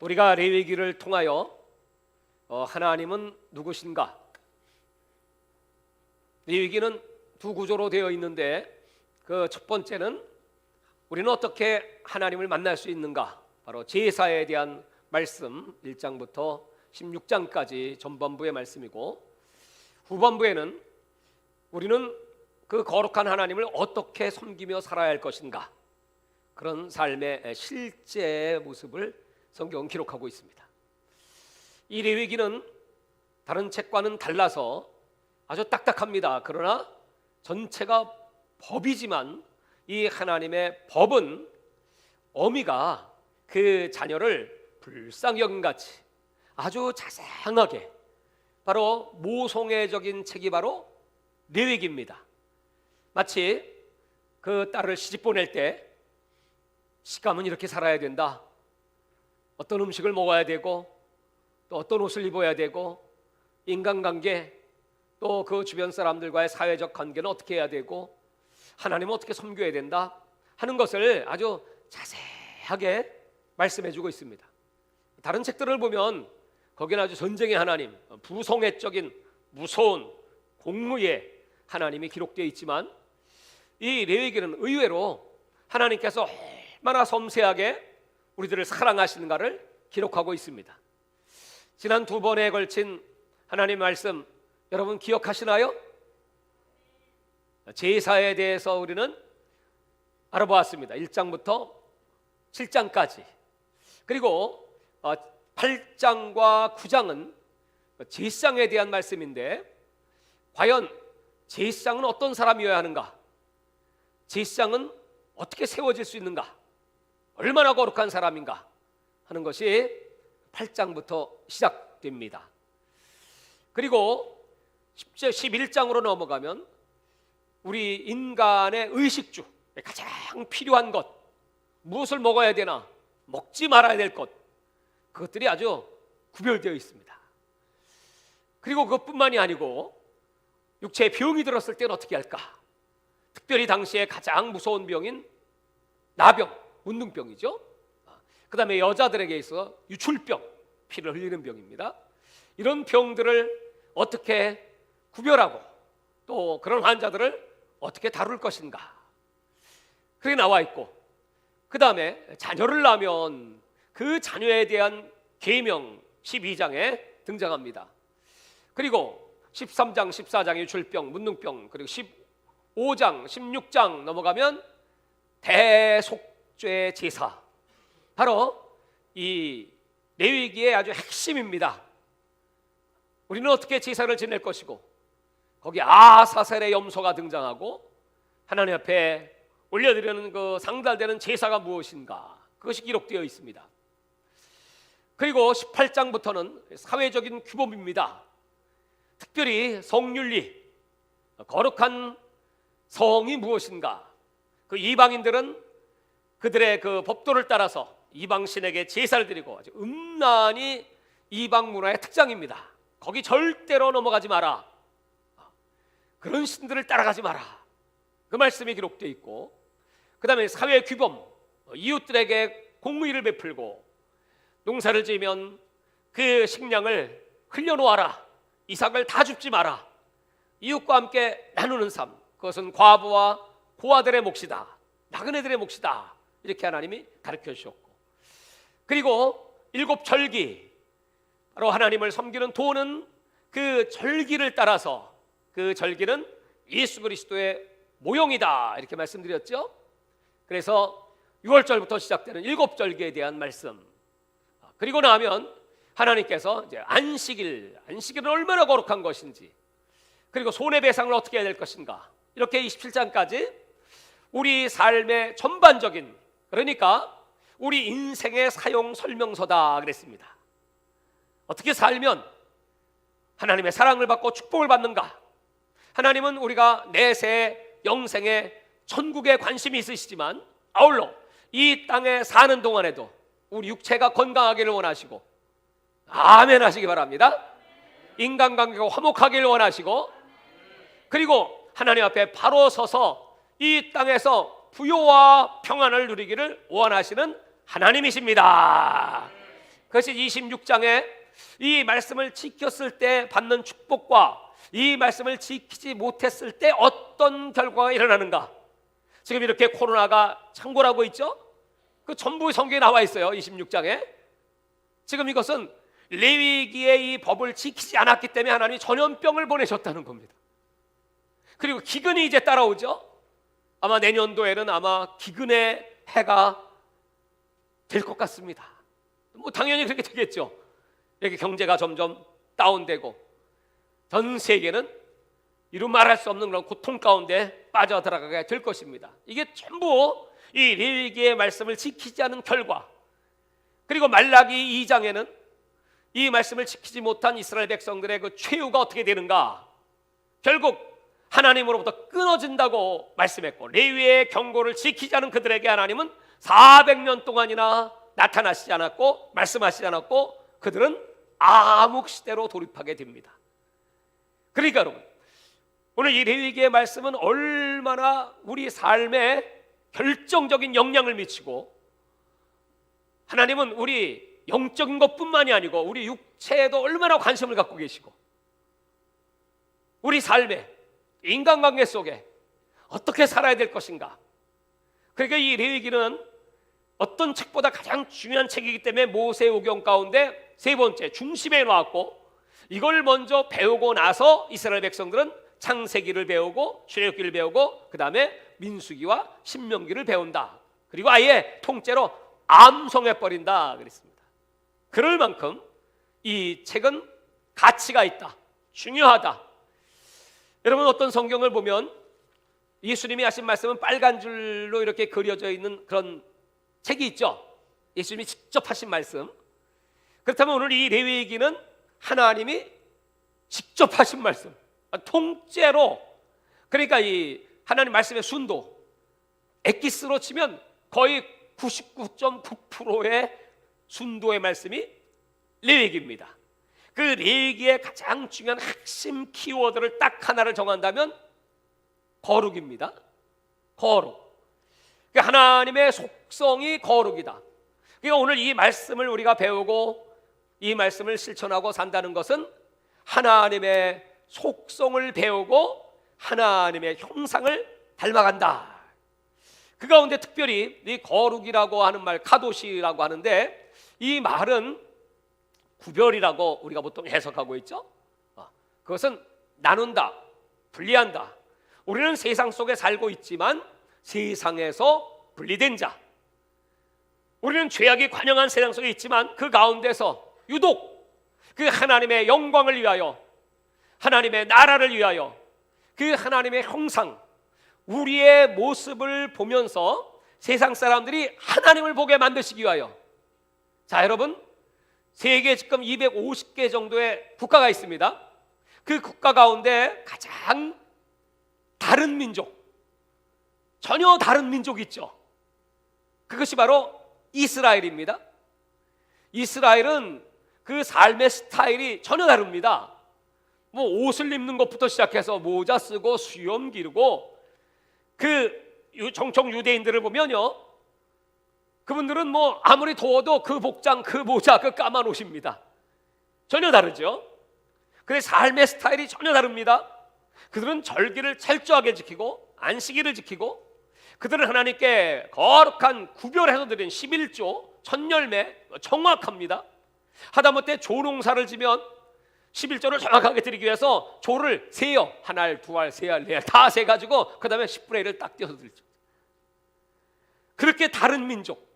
우리가 레위기를 통하여 하나님은 누구신가? 레위기는 두 구조로 되어 있는데 그 첫 번째는 우리는 어떻게 하나님을 만날 수 있는가? 바로 제사에 대한 말씀 1장부터 16장까지 전반부의 말씀이고, 후반부에는 우리는 그 거룩한 하나님을 어떻게 섬기며 살아야 할 것인가, 그런 삶의 실제 모습을 성경은 기록하고 있습니다. 이 레위기는 다른 책과는 달라서 아주 딱딱합니다. 그러나 전체가 법이지만 이 하나님의 법은 어미가 그 자녀를 불쌍히 여김같이 아주 자상하게, 바로 모성애적인 책이 바로 레위기입니다. 마치 그 딸을 시집 보낼 때 시감은 이렇게 살아야 된다, 어떤 음식을 먹어야 되고 또 어떤 옷을 입어야 되고, 인간관계 또 그 주변 사람들과의 사회적 관계는 어떻게 해야 되고, 하나님은 어떻게 섬겨야 된다 하는 것을 아주 자세하게 말씀해주고 있습니다. 다른 책들을 보면 거기는 아주 전쟁의 하나님, 부성애적인 무서운 공무의 하나님이 기록되어 있지만, 이 레위기는 의외로 하나님께서 얼마나 섬세하게 우리들을 사랑하시는가를 기록하고 있습니다. 지난 두 번에 걸친 하나님 말씀 여러분 기억하시나요? 제사에 대해서 우리는 알아보았습니다. 1장부터 7장까지. 그리고 8장과 9장은 제사장에 대한 말씀인데, 과연 제사장은 어떤 사람이어야 하는가? 제사장은 어떻게 세워질 수 있는가? 얼마나 거룩한 사람인가? 하는 것이 8장부터 시작됩니다. 그리고 11장으로 넘어가면 우리 인간의 의식주, 가장 필요한 것, 무엇을 먹어야 되나, 먹지 말아야 될 것, 그것들이 아주 구별되어 있습니다. 그리고 그것뿐만이 아니고 육체에 병이 들었을 때는 어떻게 할까? 특별히 당시에 가장 무서운 병인 나병, 문둥병이죠. 그 다음에 여자들에게 있어 유출병, 피를 흘리는 병입니다. 이런 병들을 어떻게 구별하고 또 그런 환자들을 어떻게 다룰 것인가, 그게 나와 있고, 그 다음에 자녀를 낳으면 그 자녀에 대한 계명 12장에 등장합니다. 그리고 13장, 14장의 유출병, 문둥병, 그리고 15장, 16장 넘어가면 대속죄 제사, 바로 이 레위기의 아주 핵심입니다. 우리는 어떻게 제사를 지낼 것이고, 거기 아사셀의 염소가 등장하고 하나님 앞에 올려드리는 그 상달되는 제사가 무엇인가, 그것이 기록되어 있습니다. 그리고 18장부터는 사회적인 규범입니다. 특별히 성윤리, 거룩한 성이 무엇인가, 그 이방인들은 그들의 그 법도를 따라서 이방신에게 제사를 드리고, 아주 음란이 이방 문화의 특장입니다. 거기 절대로 넘어가지 마라, 그런 신들을 따라가지 마라, 그 말씀이 기록되어 있고, 그 다음에 사회 규범, 이웃들에게 공의를 베풀고, 농사를 지으면 그 식량을 흘려놓아라, 이삭을 다 줍지 마라, 이웃과 함께 나누는 삶, 그것은 과부와 고아들의 몫이다, 나그네들의 몫이다, 이렇게 하나님이 가르쳐 주셨고, 그리고 7 절기, 바로 하나님을 섬기는 도는 그 절기를 따라서, 그 절기는 예수 그리스도의 모형이다, 이렇게 말씀드렸죠. 그래서 6월절부터 시작되는 7절기에 대한 말씀, 그리고 나면 하나님께서 이제 안식일은 얼마나 거룩한 것인지, 그리고 손해배상을 어떻게 해야 될 것인가, 이렇게 27장까지 우리 삶의 전반적인, 그러니까 우리 인생의 사용 설명서다 그랬습니다. 어떻게 살면 하나님의 사랑을 받고 축복을 받는가? 하나님은 우리가 내세 영생에 천국에 관심이 있으시지만 아울러 이 땅에 사는 동안에도 우리 육체가 건강하기를 원하시고, 아멘 하시기 바랍니다. 인간관계가 화목하기를 원하시고, 그리고 하나님 앞에 바로 서서 이 땅에서 부요와 평안을 누리기를 원하시는 하나님이십니다. 그것이 26장에 이 말씀을 지켰을 때 받는 축복과 이 말씀을 지키지 못했을 때 어떤 결과가 일어나는가. 지금 이렇게 코로나가 창궐하고 있죠. 그 전부 성경에 나와 있어요. 26장에. 지금 이것은 레위기의 이 법을 지키지 않았기 때문에 하나님이 전염병을 보내셨다는 겁니다. 그리고 기근이 이제 따라오죠. 아마 내년도에는 아마 기근의 해가 될 것 같습니다. 뭐 당연히 그렇게 되겠죠. 이렇게 경제가 점점 다운되고 전 세계는 이루 말할 수 없는 그런 고통 가운데 빠져들어가게 될 것입니다. 이게 전부 이 레위기의 말씀을 지키지 않은 결과. 그리고 말라기 2장에는 이 말씀을 지키지 못한 이스라엘 백성들의 그 최후가 어떻게 되는가. 결국 하나님으로부터 끊어진다고 말씀했고, 레위의 경고를 지키지 않은 그들에게 하나님은 400년 동안이나 나타나시지 않았고 말씀하시지 않았고 그들은 암흑 시대로 돌입하게 됩니다. 그러니까 여러분, 오늘 이 레위기의 말씀은 얼마나 우리 삶에 결정적인 영향을 미치고, 하나님은 우리 영적인 것뿐만이 아니고 우리 육체에도 얼마나 관심을 갖고 계시고, 우리 삶에 인간관계 속에 어떻게 살아야 될 것인가. 그러니까 이 레위기는 어떤 책보다 가장 중요한 책이기 때문에 모세오경 가운데 세 번째 중심에 놓았고, 이걸 먼저 배우고 나서 이스라엘 백성들은 창세기를 배우고 출애굽기를 배우고 그 다음에 민수기와 신명기를 배운다. 그리고 아예 통째로 암송해버린다 그랬습니다. 그럴 만큼 이 책은 가치가 있다, 중요하다. 여러분, 어떤 성경을 보면 예수님이 하신 말씀은 빨간 줄로 이렇게 그려져 있는 그런 책이 있죠. 예수님이 직접 하신 말씀. 그렇다면 오늘 이 레위기는 하나님이 직접 하신 말씀, 통째로. 그러니까 이 하나님 말씀의 순도, 엑기스로 치면 거의 99.9%의 순도의 말씀이 레위기입니다. 그 레위기의 가장 중요한 핵심 키워드를 딱 하나를 정한다면 거룩입니다. 거룩. 하나님의 속성이 거룩이다. 그러니까 오늘 이 말씀을 우리가 배우고 이 말씀을 실천하고 산다는 것은 하나님의 속성을 배우고 하나님의 형상을 닮아간다. 그 가운데 특별히 이 거룩이라고 하는 말, 카도시라고 하는데, 이 말은 구별이라고 우리가 보통 해석하고 있죠. 그것은 나눈다, 분리한다. 우리는 세상 속에 살고 있지만 세상에서 분리된 자. 우리는 죄악이 관영한 세상 속에 있지만 그 가운데서 유독 그 하나님의 영광을 위하여, 하나님의 나라를 위하여, 그 하나님의 형상, 우리의 모습을 보면서 세상 사람들이 하나님을 보게 만드시기 위하여. 자, 여러분, 세계 지금 250개 정도의 국가가 있습니다. 그 국가 가운데 가장 다른 민족, 전혀 다른 민족이 있죠. 그것이 바로 이스라엘입니다. 이스라엘은 그 삶의 스타일이 전혀 다릅니다. 뭐 옷을 입는 것부터 시작해서 모자 쓰고 수염 기르고, 그 정통 유대인들을 보면요, 그분들은 뭐 아무리 더워도 그 복장, 그 모자, 그 까만 옷입니다. 전혀 다르죠. 그래서 삶의 스타일이 전혀 다릅니다. 그들은 절기를 철저하게 지키고 안식일을 지키고, 그들은 하나님께 거룩한 구별해서 드린 11조 천열매 정확합니다. 하다못해 조농사를 지면 11조를 정확하게 드리기 위해서 조를 세요. 한 알, 두 알, 세 알, 네 알 다 세가지고 그 다음에 10분의 1을 딱 띄어서 드리죠. 그렇게 다른 민족.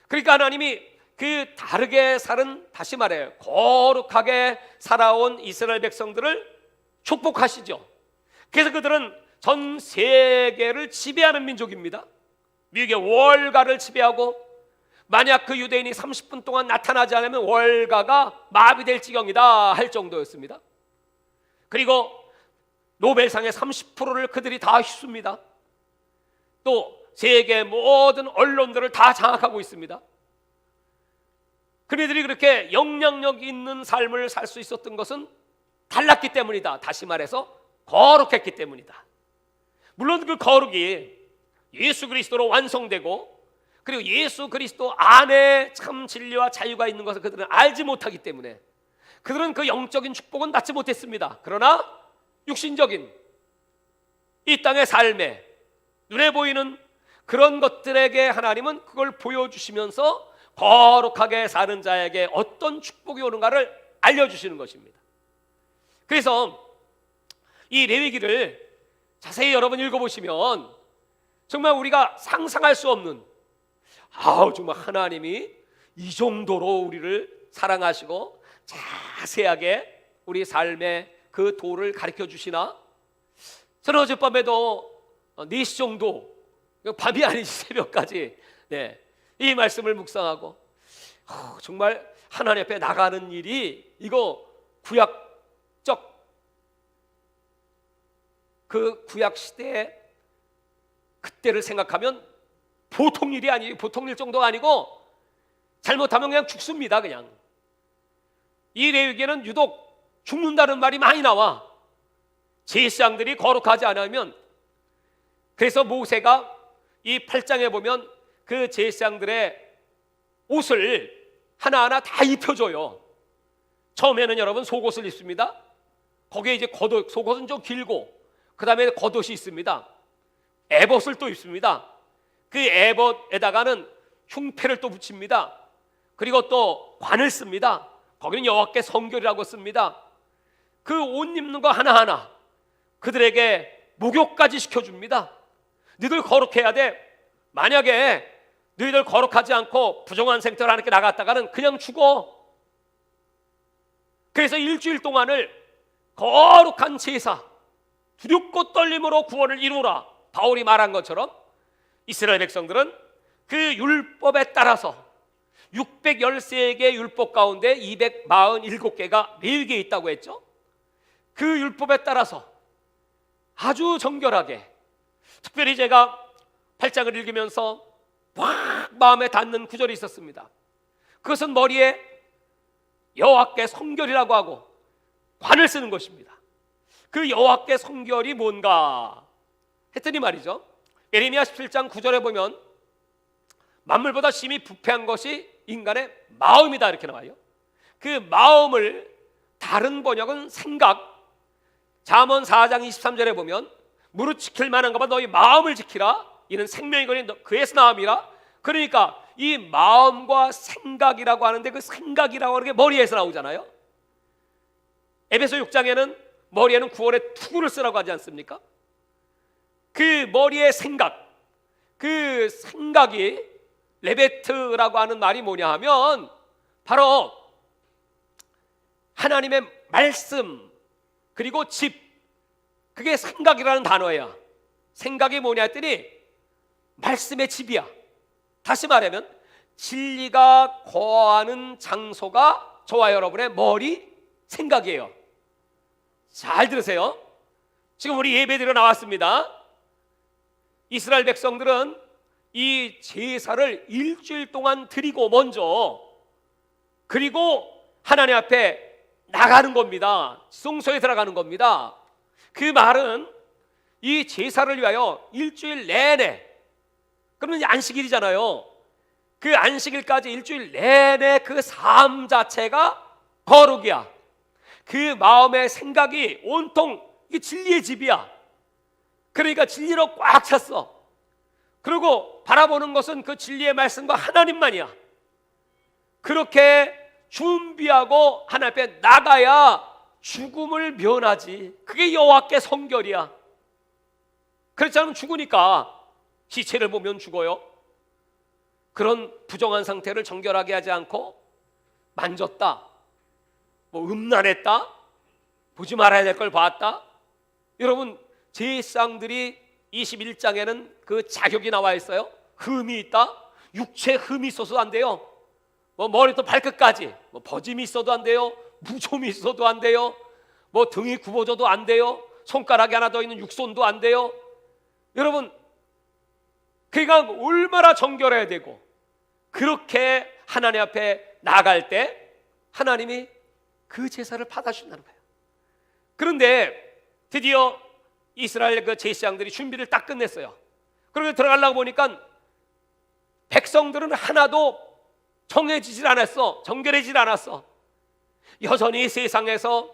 그러니까 하나님이 그 다르게 사는, 다시 말해요, 거룩하게 살아온 이스라엘 백성들을 축복하시죠. 그래서 그들은 전 세계를 지배하는 민족입니다. 미국의 월가를 지배하고, 만약 그 유대인이 30분 동안 나타나지 않으면 월가가 마비될 지경이다 할 정도였습니다. 그리고 노벨상의 30%를 그들이 다 휩습니다. 또 세계 모든 언론들을 다 장악하고 있습니다. 그들이 그렇게 영향력 있는 삶을 살 수 있었던 것은 달랐기 때문이다. 다시 말해서 거룩했기 때문이다. 물론 그 거룩이 예수 그리스도로 완성되고 그리고 예수 그리스도 안에 참 진리와 자유가 있는 것을 그들은 알지 못하기 때문에 그들은 그 영적인 축복은 받지 못했습니다. 그러나 육신적인 이 땅의 삶에 눈에 보이는 그런 것들에게 하나님은 그걸 보여주시면서 거룩하게 사는 자에게 어떤 축복이 오는가를 알려주시는 것입니다. 그래서 이 레위기를 자세히 여러분 읽어보시면 정말 우리가 상상할 수 없는, 정말 하나님이 이 정도로 우리를 사랑하시고 자세하게 우리 삶의 그 도를 가르쳐 주시나? 저는 어젯밤에도 4시 정도, 밤이 아니지 새벽까지 이 말씀을 묵상하고 정말 하나님 앞에 나가는 일이 이거 구약적 그 구약 시대의 그때를 생각하면 보통 일이 아니에요. 보통 일 정도가 아니고 잘못하면 그냥 죽습니다. 그냥 이 레위기에는 유독 죽는다는 말이 많이 나와. 제사장들이 거룩하지 않으면, 그래서 모세가 이 8장에 보면 그 제사장들의 옷을 하나하나 다 입혀줘요. 처음에는 여러분 속옷을 입습니다. 거기에 이제 겉옷, 속옷은 좀 길고 그 다음에 겉옷이 있습니다. 에봇을 또 입습니다. 그 에봇에다가는 흉패를 또 붙입니다. 그리고 또 관을 씁니다. 거기는 여호와께 성결이라고 씁니다. 그 옷 입는 거 하나하나 그들에게 목욕까지 시켜줍니다. 너희들 거룩해야 돼. 만약에 너희들 거룩하지 않고 부정한 생태를 하나님께 나갔다가는 그냥 죽어. 그래서 일주일 동안을 거룩한 제사, 두렵고 떨림으로 구원을 이루라, 바울이 말한 것처럼 이스라엘 백성들은 그 율법에 따라서 613개의 율법 가운데 247개가 레위기에 있다고 했죠. 그 율법에 따라서 아주 정결하게, 특별히 제가 8장을 읽으면서 확 마음에 닿는 구절이 있었습니다. 그것은 머리에 여호와께 성결이라고 하고 관을 쓰는 것입니다. 그 여호와께 성결이 뭔가 했더니 말이죠, 예레미야 17장 9절에 보면 만물보다 심히 부패한 것이 인간의 마음이다 이렇게 나와요. 그 마음을 다른 번역은 생각, 잠언 4장 23절에 보면 무릇 지킬 만한 것만 너희 마음을 지키라, 이는 생명이거니 그에서 나음이라. 그러니까 이 마음과 생각이라고 하는데 그 생각이라고 하는 게 머리에서 나오잖아요. 에베소 6장에는 머리에는 구원의 투구를 쓰라고 하지 않습니까? 그 머리의 생각, 그 생각이 레베트라고 하는 말이 뭐냐 하면 바로 하나님의 말씀 그리고 집, 그게 생각이라는 단어예요. 생각이 뭐냐 했더니 말씀의 집이야. 다시 말하면 진리가 거하는 장소가 저와 여러분의 머리, 생각이에요. 잘 들으세요. 지금 우리 예배드려 나왔습니다. 이스라엘 백성들은 이 제사를 일주일 동안 드리고 먼저, 그리고 하나님 앞에 나가는 겁니다. 성소에 들어가는 겁니다. 그 말은 이 제사를 위하여 일주일 내내, 그러면 안식일이잖아요. 그 안식일까지 일주일 내내 그 삶 자체가 거룩이야. 그 마음의 생각이 온통 이게 진리의 집이야. 그러니까 진리로 꽉 찼어. 그리고 바라보는 것은 그 진리의 말씀과 하나님만이야. 그렇게 준비하고 하나님 앞에 나가야 죽음을 면하지. 그게 여호와께 성결이야. 그렇지 않으면 죽으니까 시체를 보면 죽어요. 그런 부정한 상태를 정결하게 하지 않고 만졌다, 뭐 음란했다, 보지 말아야 될 걸 봤다. 여러분, 제사장들이 21장에는 그 자격이 나와 있어요. 흠이 있다. 육체 흠이 있어서도 안 돼요. 뭐 머리부터 발끝까지 뭐 버짐이 있어도 안 돼요. 무좀이 있어도 안 돼요. 뭐 등이 굽어져도 안 돼요. 손가락이 하나 더 있는 육손도 안 돼요. 여러분, 그가 얼마나 정결해야 되고, 그렇게 하나님 앞에 나갈 때 하나님이 그 제사를 받아주신다는 거예요. 그런데 드디어 이스라엘 그 제사장들이 준비를 딱 끝냈어요. 그리고 들어가려고 보니까 백성들은 하나도 정해지질 않았어. 정결해질 않았어. 여전히 세상에서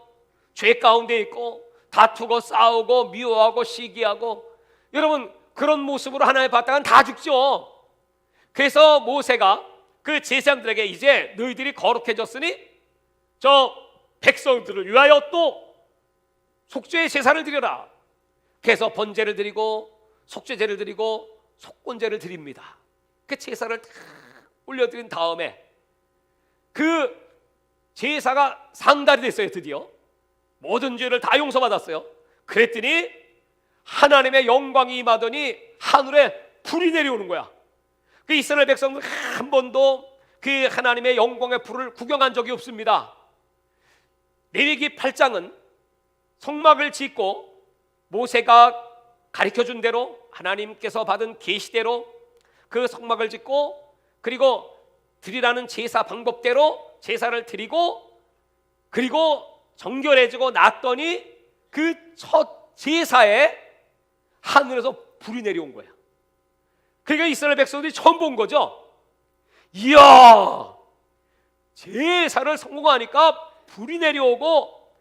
죄 가운데 있고 다투고 싸우고 미워하고 시기하고, 여러분 그런 모습으로 하나님 봤다간 다 죽죠. 그래서 모세가 그 제사장들에게 이제 너희들이 거룩해졌으니 저 백성들을 위하여 또 속죄의 제사를 드려라. 그래서 번제를 드리고 속죄제를 드리고 속건제를 드립니다. 그 제사를 다 올려드린 다음에 그 제사가 상달이 됐어요. 드디어 모든 죄를 다 용서받았어요. 그랬더니 하나님의 영광이 임하더니 하늘에 불이 내려오는 거야. 그 이스라엘 백성들 한 번도 그 하나님의 영광의 불을 구경한 적이 없습니다. 레위기 8장은 성막을 짓고 모세가 가르쳐준 대로 하나님께서 받은 계시대로 그 성막을 짓고, 그리고 드리라는 제사 방법대로 제사를 드리고, 그리고 정결해지고 났더니 그 첫 제사에 하늘에서 불이 내려온 거야. 그러니까 이스라엘 백성들이 처음 본 거죠. 이야, 제사를 성공하니까 불이 내려오고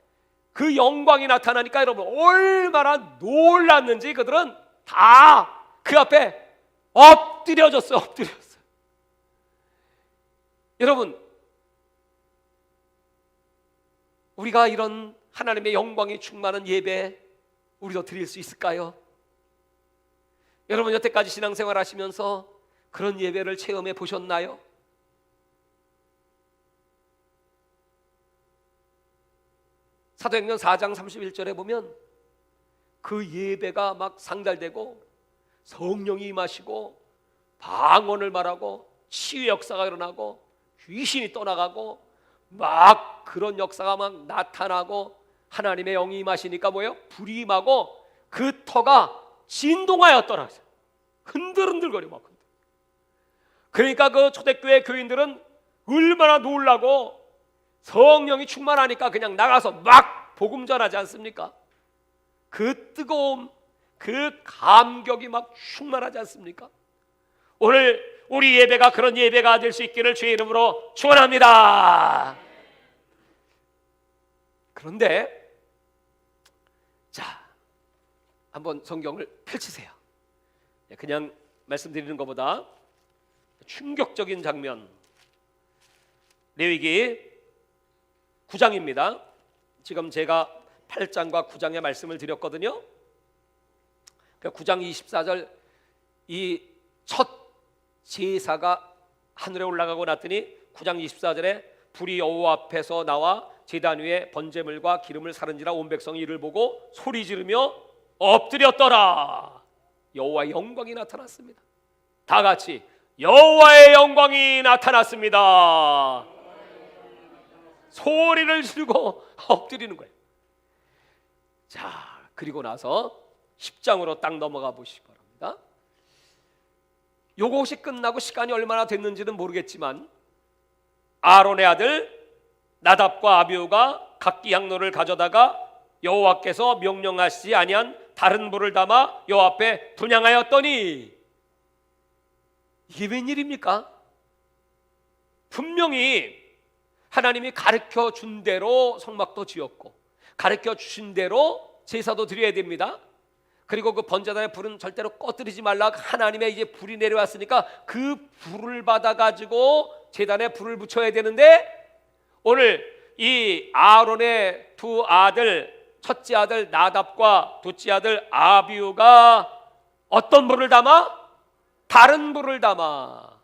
그 영광이 나타나니까 여러분 얼마나 놀랐는지 그들은 다 그 앞에 엎드려졌어요. 엎드렸어요. 여러분, 우리가 이런 하나님의 영광이 충만한 예배 우리도 드릴 수 있을까요? 여러분 여태까지 신앙생활 하시면서 그런 예배를 체험해 보셨나요? 사도행전 4장 31절에 보면 그 예배가 막 상달되고 성령이 임하시고 방언을 말하고 치유의 역사가 일어나고 귀신이 떠나가고 막 그런 역사가 막 나타나고 하나님의 영이 임하시니까 뭐예요? 불이 임하고 그 터가 진동하였더라. 흔들흔들거려 막. 그러니까 그 초대교회 교인들은 얼마나 놀라고 성령이 충만하니까 그냥 나가서 막 복음 전하지 않습니까? 그 뜨거움, 그 감격이 막 충만하지 않습니까? 오늘 우리 예배가 그런 예배가 될 수 있기를 주의 이름으로 축원합니다. 그런데 자, 한번 성경을 펼치세요. 그냥 말씀드리는 것보다 충격적인 장면, 레위기 9장입니다. 지금 제가 8장과 9장의 말씀을 드렸거든요. 9장 24절, 이 첫 제사가 하늘에 올라가고 났더니 9장 24절에 불이 여호와 앞에서 나와 제단 위에 번제물과 기름을 사른지라 온 백성이 이를 보고 소리 지르며 엎드렸더라. 여호와의 영광이 나타났습니다. 다 같이 여호와의 영광이 나타났습니다. 소리를 지르고 엎드리는 거예요. 자, 그리고 나서 10장으로 딱 넘어가 보시기 바랍니다. 요것이 끝나고 시간이 얼마나 됐는지는 모르겠지만 아론의 아들 나답과 아비후가 각기 향로를 가져다가 여호와께서 명령하시지 아니한 다른 불을 담아 여호와 앞에 분향하였더니, 이게 웬일입니까? 분명히 하나님이 가르쳐 준 대로 성막도 지었고 가르쳐 주신 대로 제사도 드려야 됩니다. 그리고 그 번제단의 불은 절대로 꺼뜨리지 말라. 하나님의 이제 불이 내려왔으니까 그 불을 받아가지고 제단에 불을 붙여야 되는데, 오늘 이 아론의 두 아들, 첫째 아들 나답과 둘째 아들 아비후가 어떤 불을 담아? 다른 불을 담아.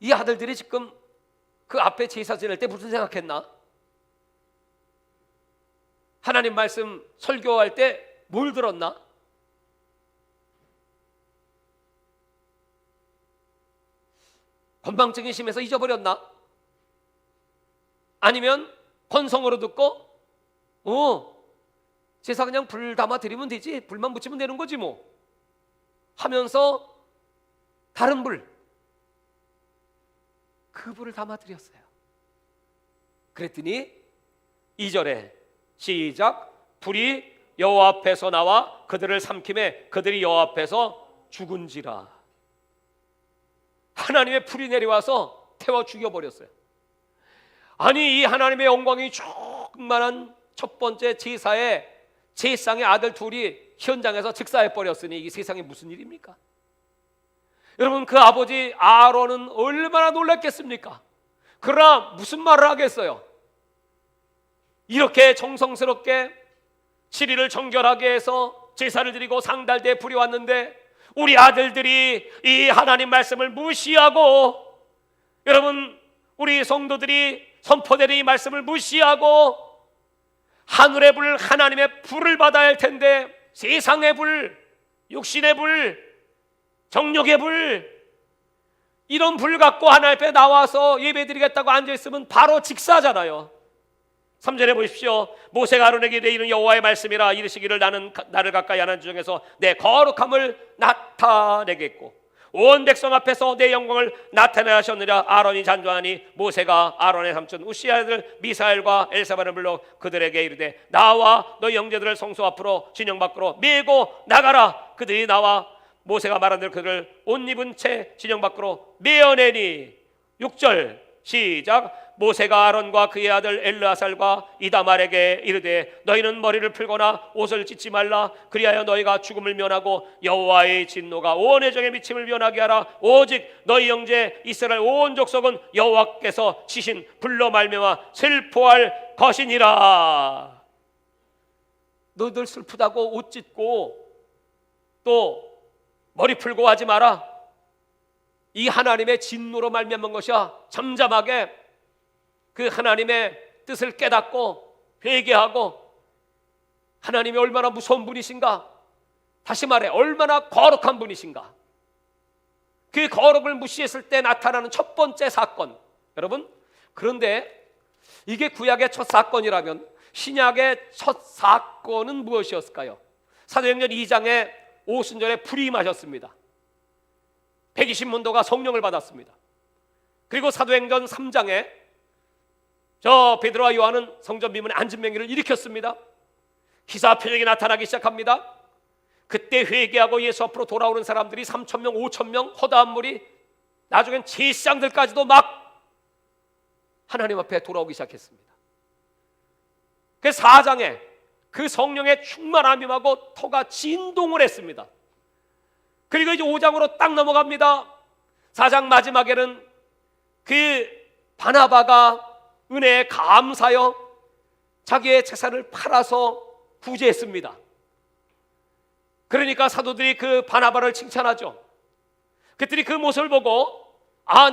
이 아들들이 지금 그 앞에 제사 지낼 때 무슨 생각했나? 하나님 말씀 설교할 때 뭘 들었나? 건방증이 심해서 잊어버렸나? 아니면 건성으로 듣고 제사 그냥 불 담아 드리면 되지, 불만 붙이면 되는 거지 뭐 하면서 다른 불, 그 불을 담아 드렸어요. 그랬더니 2절에 시작, 불이 여호와 앞에서 나와 그들을 삼킴에 그들이 여호와 앞에서 죽은지라. 하나님의 불이 내려와서 태워 죽여버렸어요. 아니, 이 하나님의 영광이 충만한 첫 번째 제사의 아들 둘이 현장에서 즉사해버렸으니 이 세상에 무슨 일입니까? 여러분, 그 아버지 아론은 얼마나 놀랐겠습니까? 그러나 무슨 말을 하겠어요? 이렇게 정성스럽게 7일을 정결하게 해서 제사를 드리고 상달대에 불이 왔는데 우리 아들들이 이 하나님 말씀을 무시하고, 여러분, 우리 성도들이 선포되는 이 말씀을 무시하고 하늘의 불, 하나님의 불을 받아야 할 텐데 세상의 불, 육신의 불, 정욕의 불, 이런 불 갖고 하나님 앞에 나와서 예배드리겠다고 앉아있으면 바로 직사잖아요. 3절에 보십시오. 모세가 아론에게 이르는 여호와의 말씀이라 이르시기를 나를 가까이 하는 중에서 내 거룩함을 나타내겠고 온 백성 앞에서 내 영광을 나타내야 하셨느냐. 아론이 잔존하니 모세가 아론의 삼촌 우시아의 아들 미사엘과 엘사반을 불러 그들에게 이르되 나와 너희 형제들을 성소 앞으로 진영 밖으로 메고 나가라. 그들이 나와 모세가 말한 대로 그들을 옷 입은 채 진영 밖으로 메어내니. 6절 시작. 모세가 아론과 그의 아들 엘르아살과 이다말에게 이르되 너희는 머리를 풀거나 옷을 찢지 말라. 그리하여 너희가 죽음을 면하고 여호와의 진노가 온 회중의 미침을 면하게 하라. 오직 너희 형제 이스라엘 온 족속은 여호와께서 치신 불로 말미암아 슬퍼할 것이니라. 너희들 슬프다고 옷 찢고 또 머리 풀고 하지 마라. 이 하나님의 진노로 말미암은 것이야. 잠잠하게 그 하나님의 뜻을 깨닫고 회개하고, 하나님이 얼마나 무서운 분이신가, 다시 말해 얼마나 거룩한 분이신가, 그 거룩을 무시했을 때 나타나는 첫 번째 사건. 여러분, 그런데 이게 구약의 첫 사건이라면 신약의 첫 사건은 무엇이었을까요? 사도행전 2장에 오순절에 불이 임하셨습니다. 120문도가 성령을 받았습니다. 그리고 사도행전 3장에 베드로와 요한은 성전 비문에 앉은 맹기를 일으켰습니다. 기사 표적이 나타나기 시작합니다. 그때 회개하고 예수 앞으로 돌아오는 사람들이 3,000명, 5,000명, 허다한 무리, 나중엔 제사장들까지도 막 하나님 앞에 돌아오기 시작했습니다. 그 4장에 그 성령의 충만함 임하고 터가 진동을 했습니다. 그리고 이제 5장으로 딱 넘어갑니다. 4장 마지막에는 그 바나바가 은혜에 감사하여 자기의 재산을 팔아서 구제했습니다. 그러니까 사도들이 그 바나바를 칭찬하죠. 그들이 그 모습을 보고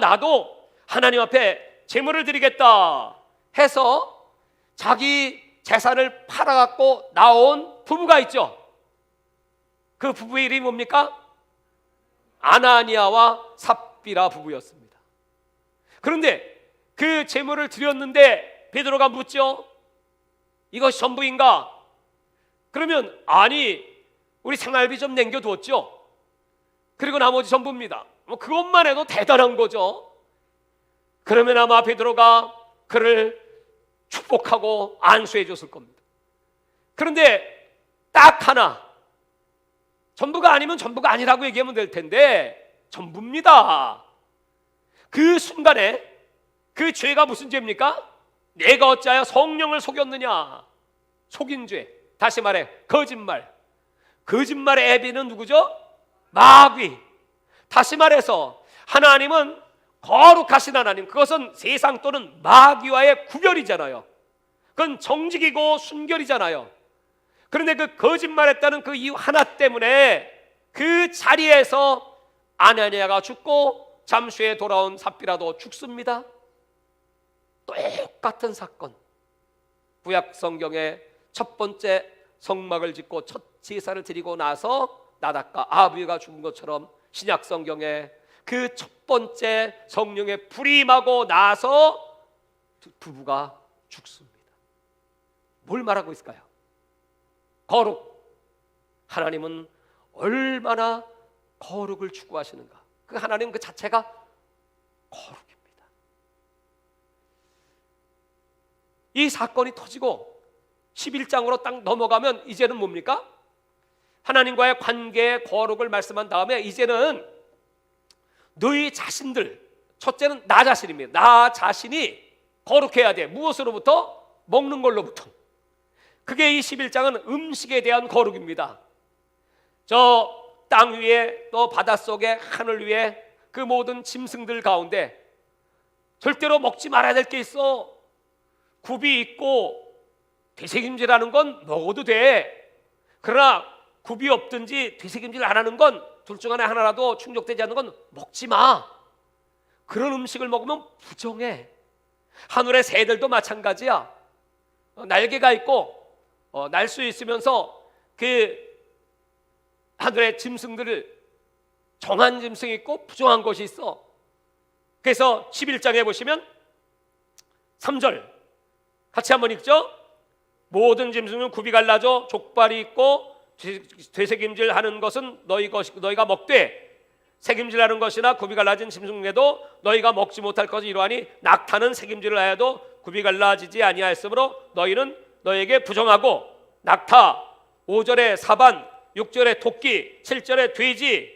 나도 하나님 앞에 제물을 드리겠다 해서 자기 재산을 팔아갖고 나온 부부가 있죠. 그 부부의 이름이 뭡니까? 아나니아와 삽비라 부부였습니다. 그런데 그 제물을 드렸는데 베드로가 묻죠. 이것이 전부인가? 그러면 아니, 우리 생활비 좀 남겨두었죠. 그리고 나머지 전부입니다. 그것만 해도 대단한 거죠. 그러면 아마 베드로가 그를 축복하고 안수해 줬을 겁니다. 그런데 딱 하나, 전부가 아니면 전부가 아니라고 얘기하면 될 텐데 전부입니다. 그 순간에 그 죄가 무슨 죄입니까? 내가 어찌하여 성령을 속였느냐. 속인 죄, 다시 말해 거짓말. 거짓말의 애비는 누구죠? 마귀. 다시 말해서 하나님은 거룩하신 하나님, 그것은 세상 또는 마귀와의 구별이잖아요. 그건 정직이고 순결이잖아요. 그런데 그 거짓말했다는 그 이유 하나 때문에 그 자리에서 아나니아가 죽고 잠시 후에 돌아온 삽비라도 죽습니다. 똑같은 사건. 구약 성경의 첫 번째 성막을 짓고 첫 제사를 드리고 나서 나답과 아비가 죽은 것처럼 신약 성경에 그 첫 번째 성령의 불이 임하고 나서 부부가 죽습니다. 뭘 말하고 있을까요? 거룩. 하나님은 얼마나 거룩을 추구하시는가. 그 하나님 그 자체가 거룩입니다. 이 사건이 터지고 11장으로 딱 넘어가면 이제는 뭡니까? 하나님과의 관계의 거룩을 말씀한 다음에 이제는 너희 자신들, 첫째는 나 자신입니다. 나 자신이 거룩해야 돼. 무엇으로부터? 먹는 걸로부터. 그게 이 11장은 음식에 대한 거룩입니다. 저 땅 위에 또 바닷속에 하늘 위에 그 모든 짐승들 가운데 절대로 먹지 말아야 될 게 있어. 굽이 있고 되새김질하는 건 먹어도 돼. 그러나 굽이 없든지 되새김질 안 하는 건 둘 중 하나라도 충족되지 않는 건 먹지 마. 그런 음식을 먹으면 부정해. 하늘의 새들도 마찬가지야. 날개가 있고 날 수 있으면서 그 하늘의 짐승들을 정한 짐승이 있고 부정한 것이 있어. 그래서 11장에 보시면 3절 같이 한번 읽죠. 모든 짐승은 굽이 갈라져 족발이 있고 되새김질하는 것은 너희가 먹되 새김질하는 것이나 굽이 갈라진 짐승 중에도 너희가 먹지 못할 것이 이러하니 낙타는 새김질을 하여도 굽이 갈라지지 아니하였으므로 너희는 너희에게 부정하고 낙타 5절에 사반 6절에 토끼 7절에 돼지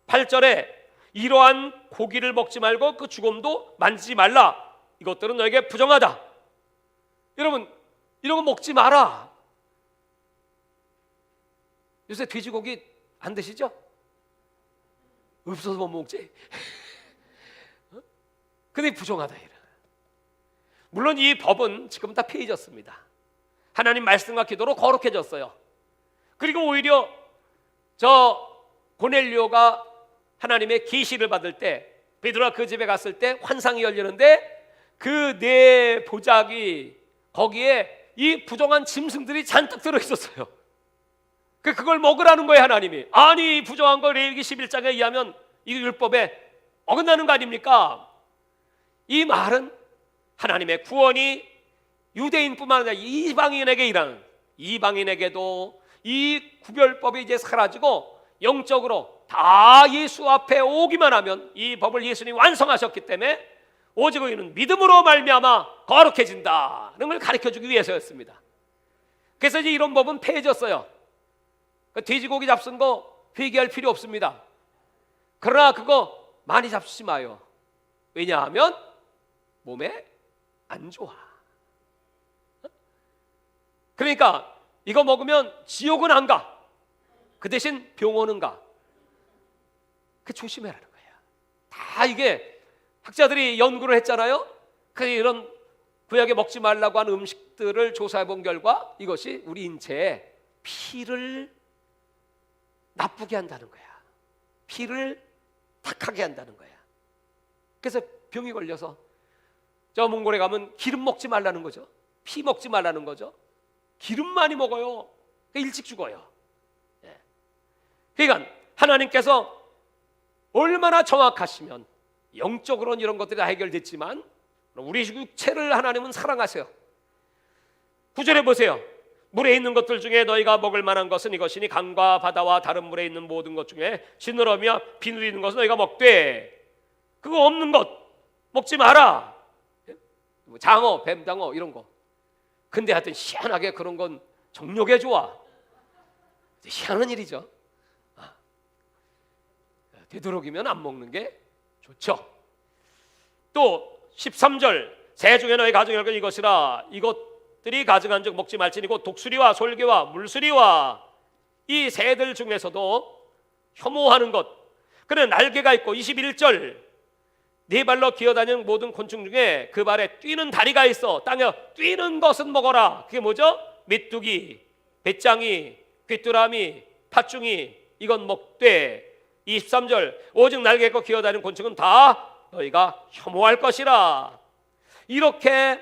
8절에 이러한 고기를 먹지 말고 그 죽음도 만지지 말라. 이것들은 너에게 부정하다. 여러분 이런 거 먹지 마라. 요새 돼지고기 안 드시죠? 없어서 못 먹지. 근데 부정하다. 물론 이 법은 지금 다 폐해졌습니다. 하나님 말씀과 기도로 거룩해졌어요. 그리고 오히려 저 고넬료가 하나님의 계시를 받을 때 베드로가 그 집에 갔을 때 환상이 열리는데 그 네 보자기 거기에 이 부정한 짐승들이 잔뜩 들어있었어요. 그걸 먹으라는 거예요. 하나님이. 아니 부정한 거 레위기 11장에 의하면 이 율법에 어긋나는 거 아닙니까? 이 말은 하나님의 구원이 유대인뿐만 아니라 이방인에게 일하는, 이방인에게도 이 구별법이 이제 사라지고 영적으로 다 예수 앞에 오기만 하면 이 법을 예수님이 완성하셨기 때문에 오직 우리는 믿음으로 말미암아 거룩해진다는 걸 가르쳐주기 위해서였습니다. 그래서 이제 이런 법은 폐해졌어요. 돼지고기 잡순 거 회개할 필요 없습니다. 그러나 그거 많이 잡수지 마요. 왜냐하면 몸에 안 좋아. 그러니까 이거 먹으면 지옥은 안 가. 그 대신 병원은 가. 그 조심해라는 거야. 다 이게 학자들이 연구를 했잖아요. 그 이런 구약에 먹지 말라고 하는 음식들을 조사해 본 결과 이것이 우리 인체에 피를 나쁘게 한다는 거야. 피를 탁하게 한다는 거야. 그래서 병이 걸려서 저 몽골에 가면 기름 먹지 말라는 거죠. 피 먹지 말라는 거죠. 기름 많이 먹어요. 일찍 죽어요. 그러니까 하나님께서 얼마나 정확하시면 영적으로는 이런 것들이 다 해결됐지만 우리 육체를 하나님은 사랑하세요. 9절에 보세요. 물에 있는 것들 중에 너희가 먹을 만한 것은 이것이니 강과 바다와 다른 물에 있는 모든 것 중에 지느러미와 비늘이 있는 것은 너희가 먹되 그거 없는 것 먹지 마라. 장어, 뱀장어 이런 거. 근데 하여튼 희한하게 그런 건 정력에 좋아. 희한한 일이죠. 되도록이면 안 먹는 게 좋죠. 또 13절 새 중에 너희 가정의 혈관 이것이라 이것들이 가증한 즉 먹지 말지니고 독수리와 솔개와 물수리와 이 새들 중에서도 혐오하는 것. 그는 날개가 있고 21절 네 발로 기어다니는 모든 곤충 중에 그 발에 뛰는 다리가 있어. 땅에 뛰는 것은 먹어라. 그게 뭐죠? 메뚜기, 배짱이, 귀뚜라미, 팥중이 이건 먹되 23절 오직 날개 있고 기어다니는 곤충은 다 너희가 혐오할 것이라. 이렇게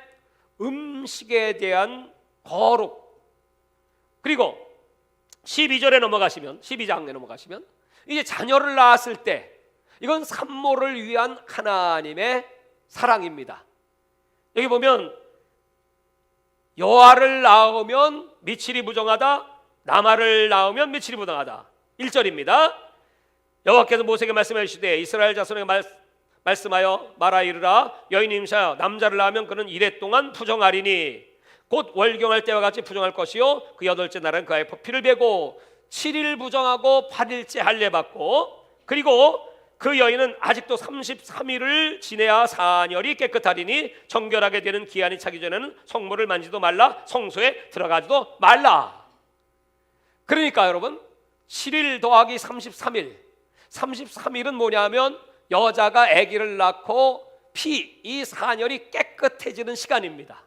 음식에 대한 거룩. 그리고 12절에 넘어가시면 12장에 넘어가시면 이제 자녀를 낳았을 때 이건 산모를 위한 하나님의 사랑입니다. 여기 보면 여아를 낳으면 미칠이 부정하다, 남아를 낳으면 미칠이 부정하다. 1절입니다. 여호와께서 모세에게 말씀해 주시되 이스라엘 자손에게 말씀하여 말하 이르라 여인이 임신하여 남자를 낳으면 그는 이레 동안 부정하리니 곧 월경할 때와 같이 부정할 것이요 그 여덟째 날은 그의 피를 베고 7일 부정하고 8일째 할례 받고 그리고 그 여인은 아직도 33일을 지내야 사녀리 깨끗하리니 정결하게 되는 기한이 차기 전에는 성물을 만지도 말라, 성소에 들어가지도 말라. 그러니까 여러분 7일 더하기 33일, 33일은 뭐냐면 여자가 아기를 낳고 이 사녀리 깨끗해지는 시간입니다.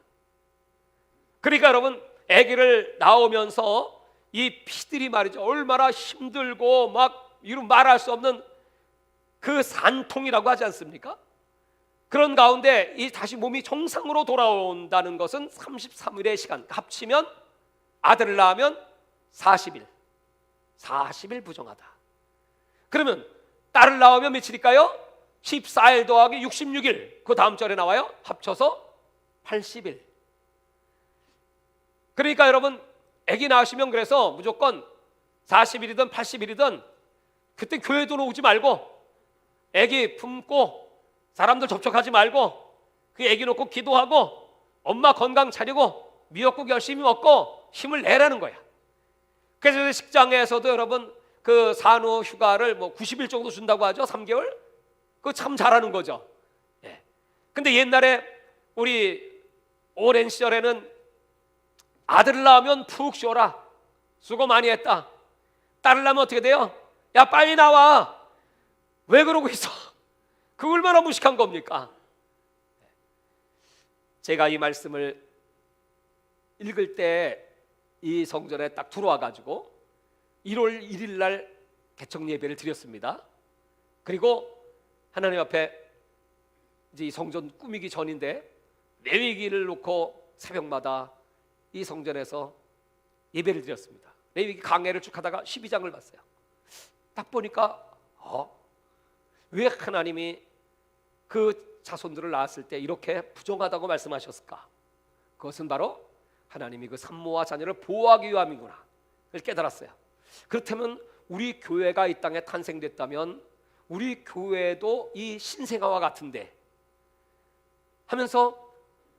그러니까 여러분 아기를 낳으면서 이 피들이 말이죠, 얼마나 힘들고 막 이루 말할 수 없는 그 산통이라고 하지 않습니까? 그런 가운데 이 다시 몸이 정상으로 돌아온다는 것은 33일의 시간, 합치면 아들을 낳으면 40일 부정하다. 그러면 딸을 낳으면 며칠일까요? 14일 더하기 66일, 그 다음 절에 나와요. 합쳐서 80일. 그러니까 여러분 아기 낳으시면 그래서 무조건 40일이든 80일이든 그때 교회도 오지 말고 아기 품고 사람들 접촉하지 말고 그 아기 놓고 기도하고 엄마 건강 차리고 미역국 열심히 먹고 힘을 내라는 거야. 그래서 식장에서도 여러분 그 산후 휴가를 뭐 90일 정도 준다고 하죠. 3개월. 그거 참 잘하는 거죠. 예. 근데 옛날에 우리 오랜 시절에는 아들을 낳으면 푹 쉬어라, 수고 많이 했다. 딸을 낳으면 어떻게 돼요? 야 빨리 나와. 왜 그러고 있어? 그 얼마나 무식한 겁니까? 제가 이 말씀을 읽을 때 이 성전에 딱 들어와 가지고 1월 1일 날 개청 예배를 드렸습니다. 그리고 하나님 앞에 이제 이 성전 꾸미기 전인데 레위기를 놓고 새벽마다 이 성전에서 예배를 드렸습니다. 레위기 강해를 쭉 하다가 12장을 봤어요. 딱 보니까 왜 하나님이 그 자손들을 낳았을 때 이렇게 부정하다고 말씀하셨을까? 그것은 바로 하나님이 그 산모와 자녀를 보호하기 위함이구나 를 깨달았어요. 그렇다면 우리 교회가 이 땅에 탄생됐다면 우리 교회도 이 신생아와 같은데 하면서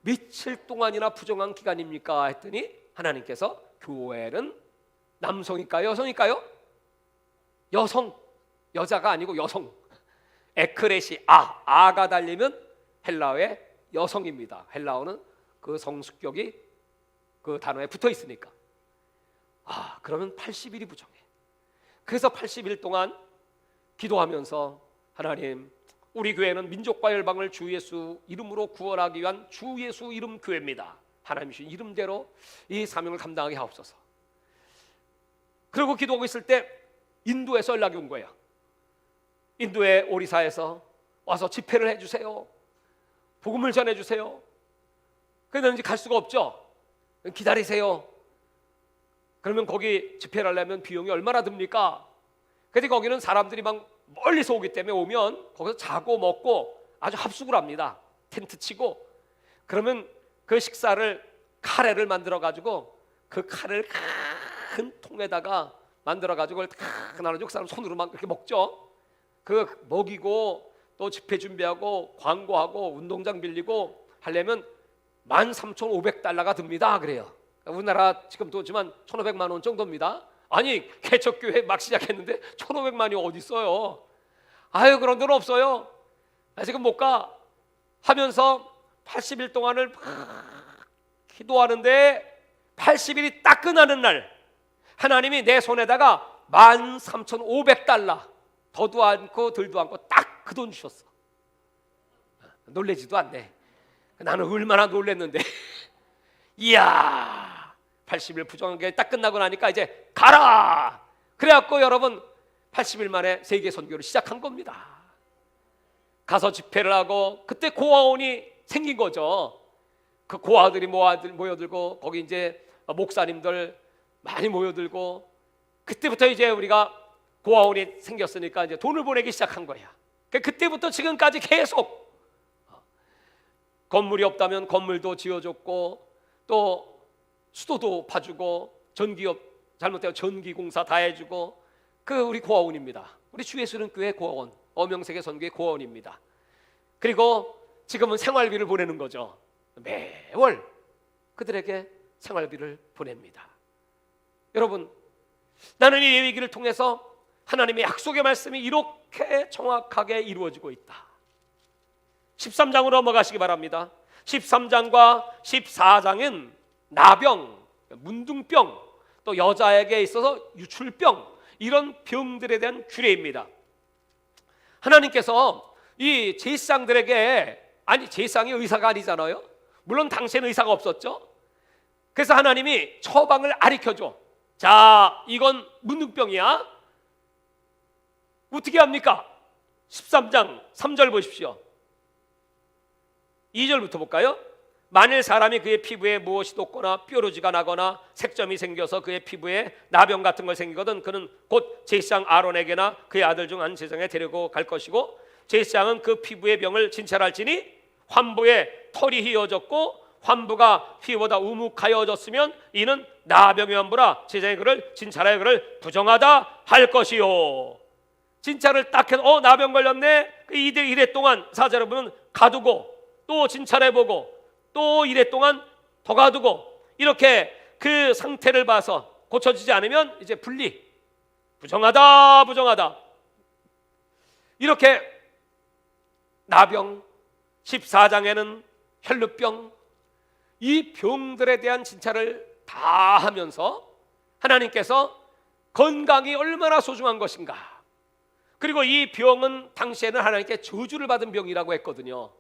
며칠 동안이나 부정한 기간입니까? 했더니 하나님께서 교회는 남성일까요? 여성일까요? 여성, 여자가 아니고 여성. 에크레시 아가 달리면 헬라어의 여성입니다. 헬라어는 그 성숙격이 그 단어에 붙어 있으니까. 그러면 80일이 부정해. 그래서 80일 동안 기도하면서 하나님, 우리 교회는 민족과 열방을 주 예수 이름으로 구원하기 위한 주 예수 이름 교회입니다. 하나님 주신 이름대로 이 사명을 감당하게 하옵소서. 그리고 기도하고 있을 때 인도에서 연락이 온 거예요. 인도의 오리사에서 와서 집회를 해주세요. 복음을 전해주세요. 그런데 이제 갈 수가 없죠. 기다리세요. 그러면 거기 집회를 하려면 비용이 얼마나 듭니까? 근데 거기는 사람들이 막 멀리서 오기 때문에 오면 거기서 자고 먹고 아주 합숙을 합니다. 텐트 치고. 그러면 그 식사를 카레를 만들어 가지고 그 카레를 큰 통에다가 만들어 가지고 나눠주고 사람 손으로 막 이렇게 먹죠. 그 먹이고 또 집회 준비하고 광고하고 운동장 빌리고 하려면 13,500달러가 듭니다. 그래요. 우리나라 지금 도지만 1,500만 원 정도입니다. 아니 개척교회 막 시작했는데 1,500만이 어디 있어요? 그런 데는 없어요. 지금 못 가 하면서 80일 동안을 기도하는데 80일이 딱 끝나는 날 하나님이 내 손에다가 13,500달러 더도 않고 덜도 않고 딱 그 돈 주셨어. 놀래지도 않네. 나는 얼마나 놀랬는데 이야 80일 부정한 게 딱 끝나고 나니까 이제 가라. 그래갖고 여러분 80일 만에 세계 선교를 시작한 겁니다. 가서 집회를 하고 그때 고아원이 생긴 거죠. 그 고아들이 모여들고 거기 이제 목사님들 많이 모여들고 그때부터 이제 우리가 고아원이 생겼으니까 이제 돈을 보내기 시작한 거야. 그때부터 지금까지 계속 건물이 없다면 건물도 지어줬고 또 수도도 파주고 전기업 잘못되면 전기공사 다 해주고 그 우리 고아원입니다. 우리 주 예수는 교회 고아원, 어명세계 선교회 고아원입니다. 그리고 지금은 생활비를 보내는 거죠. 매월 그들에게 생활비를 보냅니다. 여러분, 나는 이 예비기를 통해서 하나님의 약속의 말씀이 이렇게 그렇게 정확하게 이루어지고 있다. 13장으로 넘어가시기 바랍니다. 13장과 14장은 나병, 문둥병, 또 여자에게 있어서 유출병, 이런 병들에 대한 규례입니다. 하나님께서 이 제사장들에게, 아니 제사장이 의사가 아니잖아요. 물론 당시에는 의사가 없었죠. 그래서 하나님이 처방을 가르쳐줘. 자, 이건 문둥병이야. 어떻게 합니까? 13장 3절 보십시오. 2절부터 볼까요? 만일 사람이 그의 피부에 무엇이 돋거나 뾰루지가 나거나 색점이 생겨서 그의 피부에 나병 같은 걸 생기거든 그는 곧 제사장 아론에게나 그의 아들 중 한 제사장에 데리고 갈 것이고 제사장은 그 피부의 병을 진찰할지니 환부에 털이 휘어졌고 환부가 피보다 우묵하여졌으면 이는 나병의 환부라 제사장이 그를 진찰하여 그를 부정하다 할 것이요. 진찰을 딱 해서 나병 걸렸네. 이래 동안 사절에 보면 가두고 또 진찰해보고 또 이래 동안 더 가두고 이렇게 그 상태를 봐서 고쳐지지 않으면 이제 분리, 부정하다 부정하다. 이렇게 나병, 14장에는 혈루병, 이 병들에 대한 진찰을 다 하면서 하나님께서 건강이 얼마나 소중한 것인가, 그리고 이 병은 당시에는 하나님께 저주를 받은 병이라고 했거든요.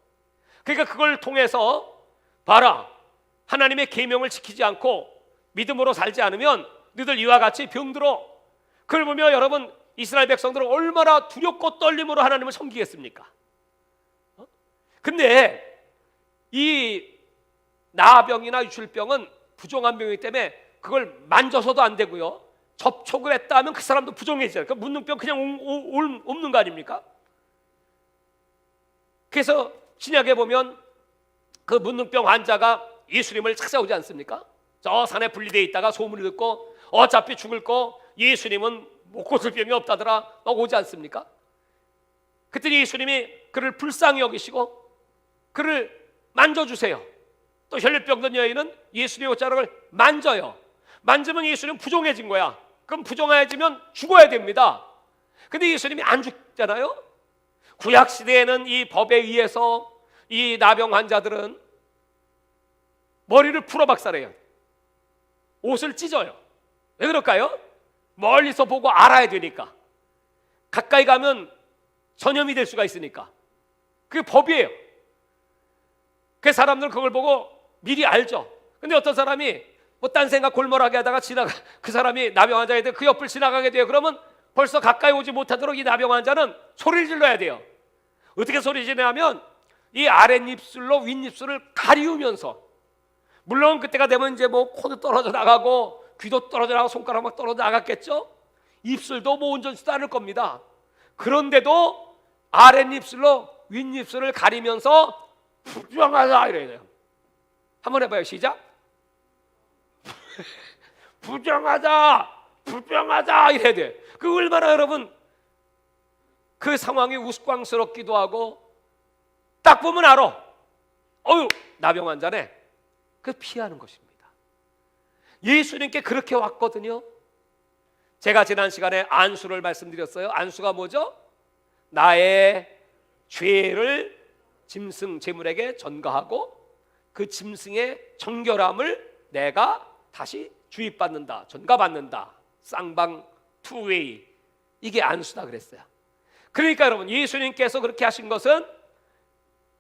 그러니까 그걸 통해서 봐라, 하나님의 계명을 지키지 않고 믿음으로 살지 않으면 너희들 이와 같이 병들어. 그걸 보며 여러분, 이스라엘 백성들은 얼마나 두렵고 떨림으로 하나님을 섬기겠습니까? 근데 이 나병이나 유출병은 부정한 병이기 때문에 그걸 만져서도 안 되고요, 접촉을 했다 하면 그 사람도 부정해져요. 그 문둥병 그냥 없는 거 아닙니까? 그래서 신약에 보면 그 문둥병 환자가 예수님을 찾아오지 않습니까? 저 산에 분리되어 있다가 소문을 듣고 어차피 죽을 거 예수님은 못 고칠 병이 없다더라, 막 오지 않습니까? 그랬더니 예수님이 그를 불쌍히 여기시고 그를 만져주세요. 또 혈류병 든 여인은 예수님의 옷자락을 만져요. 만지면 예수님은 부정해진 거야. 그럼 부정해지면 죽어야 됩니다. 근데 예수님이 안 죽잖아요. 구약시대에는 이 법에 의해서 이 나병 환자들은 머리를 풀어 박살내요. 옷을 찢어요. 왜 그럴까요? 멀리서 보고 알아야 되니까. 가까이 가면 전염이 될 수가 있으니까. 그게 법이에요. 그 사람들은 그걸 보고 미리 알죠. 근데 어떤 사람이 뭐 딴 생각 골몰하게 하다가 그 사람이 나병 환자인데 그 옆을 지나가게 돼요. 그러면 벌써 가까이 오지 못하도록 이 나병 환자는 소리를 질러야 돼요. 어떻게 소리 지르냐면 이 아랫입술로 윗입술을 가리우면서, 물론 그때가 되면 이제 뭐 코도 떨어져 나가고 귀도 떨어져 나가고 손가락 막 떨어져 나갔겠죠. 입술도 뭐 온전치도 않을 겁니다. 그런데도 아랫입술로 윗입술을 가리면서 부정하다 이래야 돼요. 한번 해봐요. 시작. 부정하다 부정하다 이래야 돼. 그 얼마나 여러분 그 상황이 우스꽝스럽기도 하고, 딱 보면 알아. 나병 환자네. 그 피하는 것입니다. 예수님께 그렇게 왔거든요. 제가 지난 시간에 안수를 말씀드렸어요. 안수가 뭐죠? 나의 죄를 짐승 제물에게 전가하고 그 짐승의 정결함을 내가 다시 주입받는다, 전가받는다. 쌍방 투웨이, 이게 안수다 그랬어요. 그러니까 여러분, 예수님께서 그렇게 하신 것은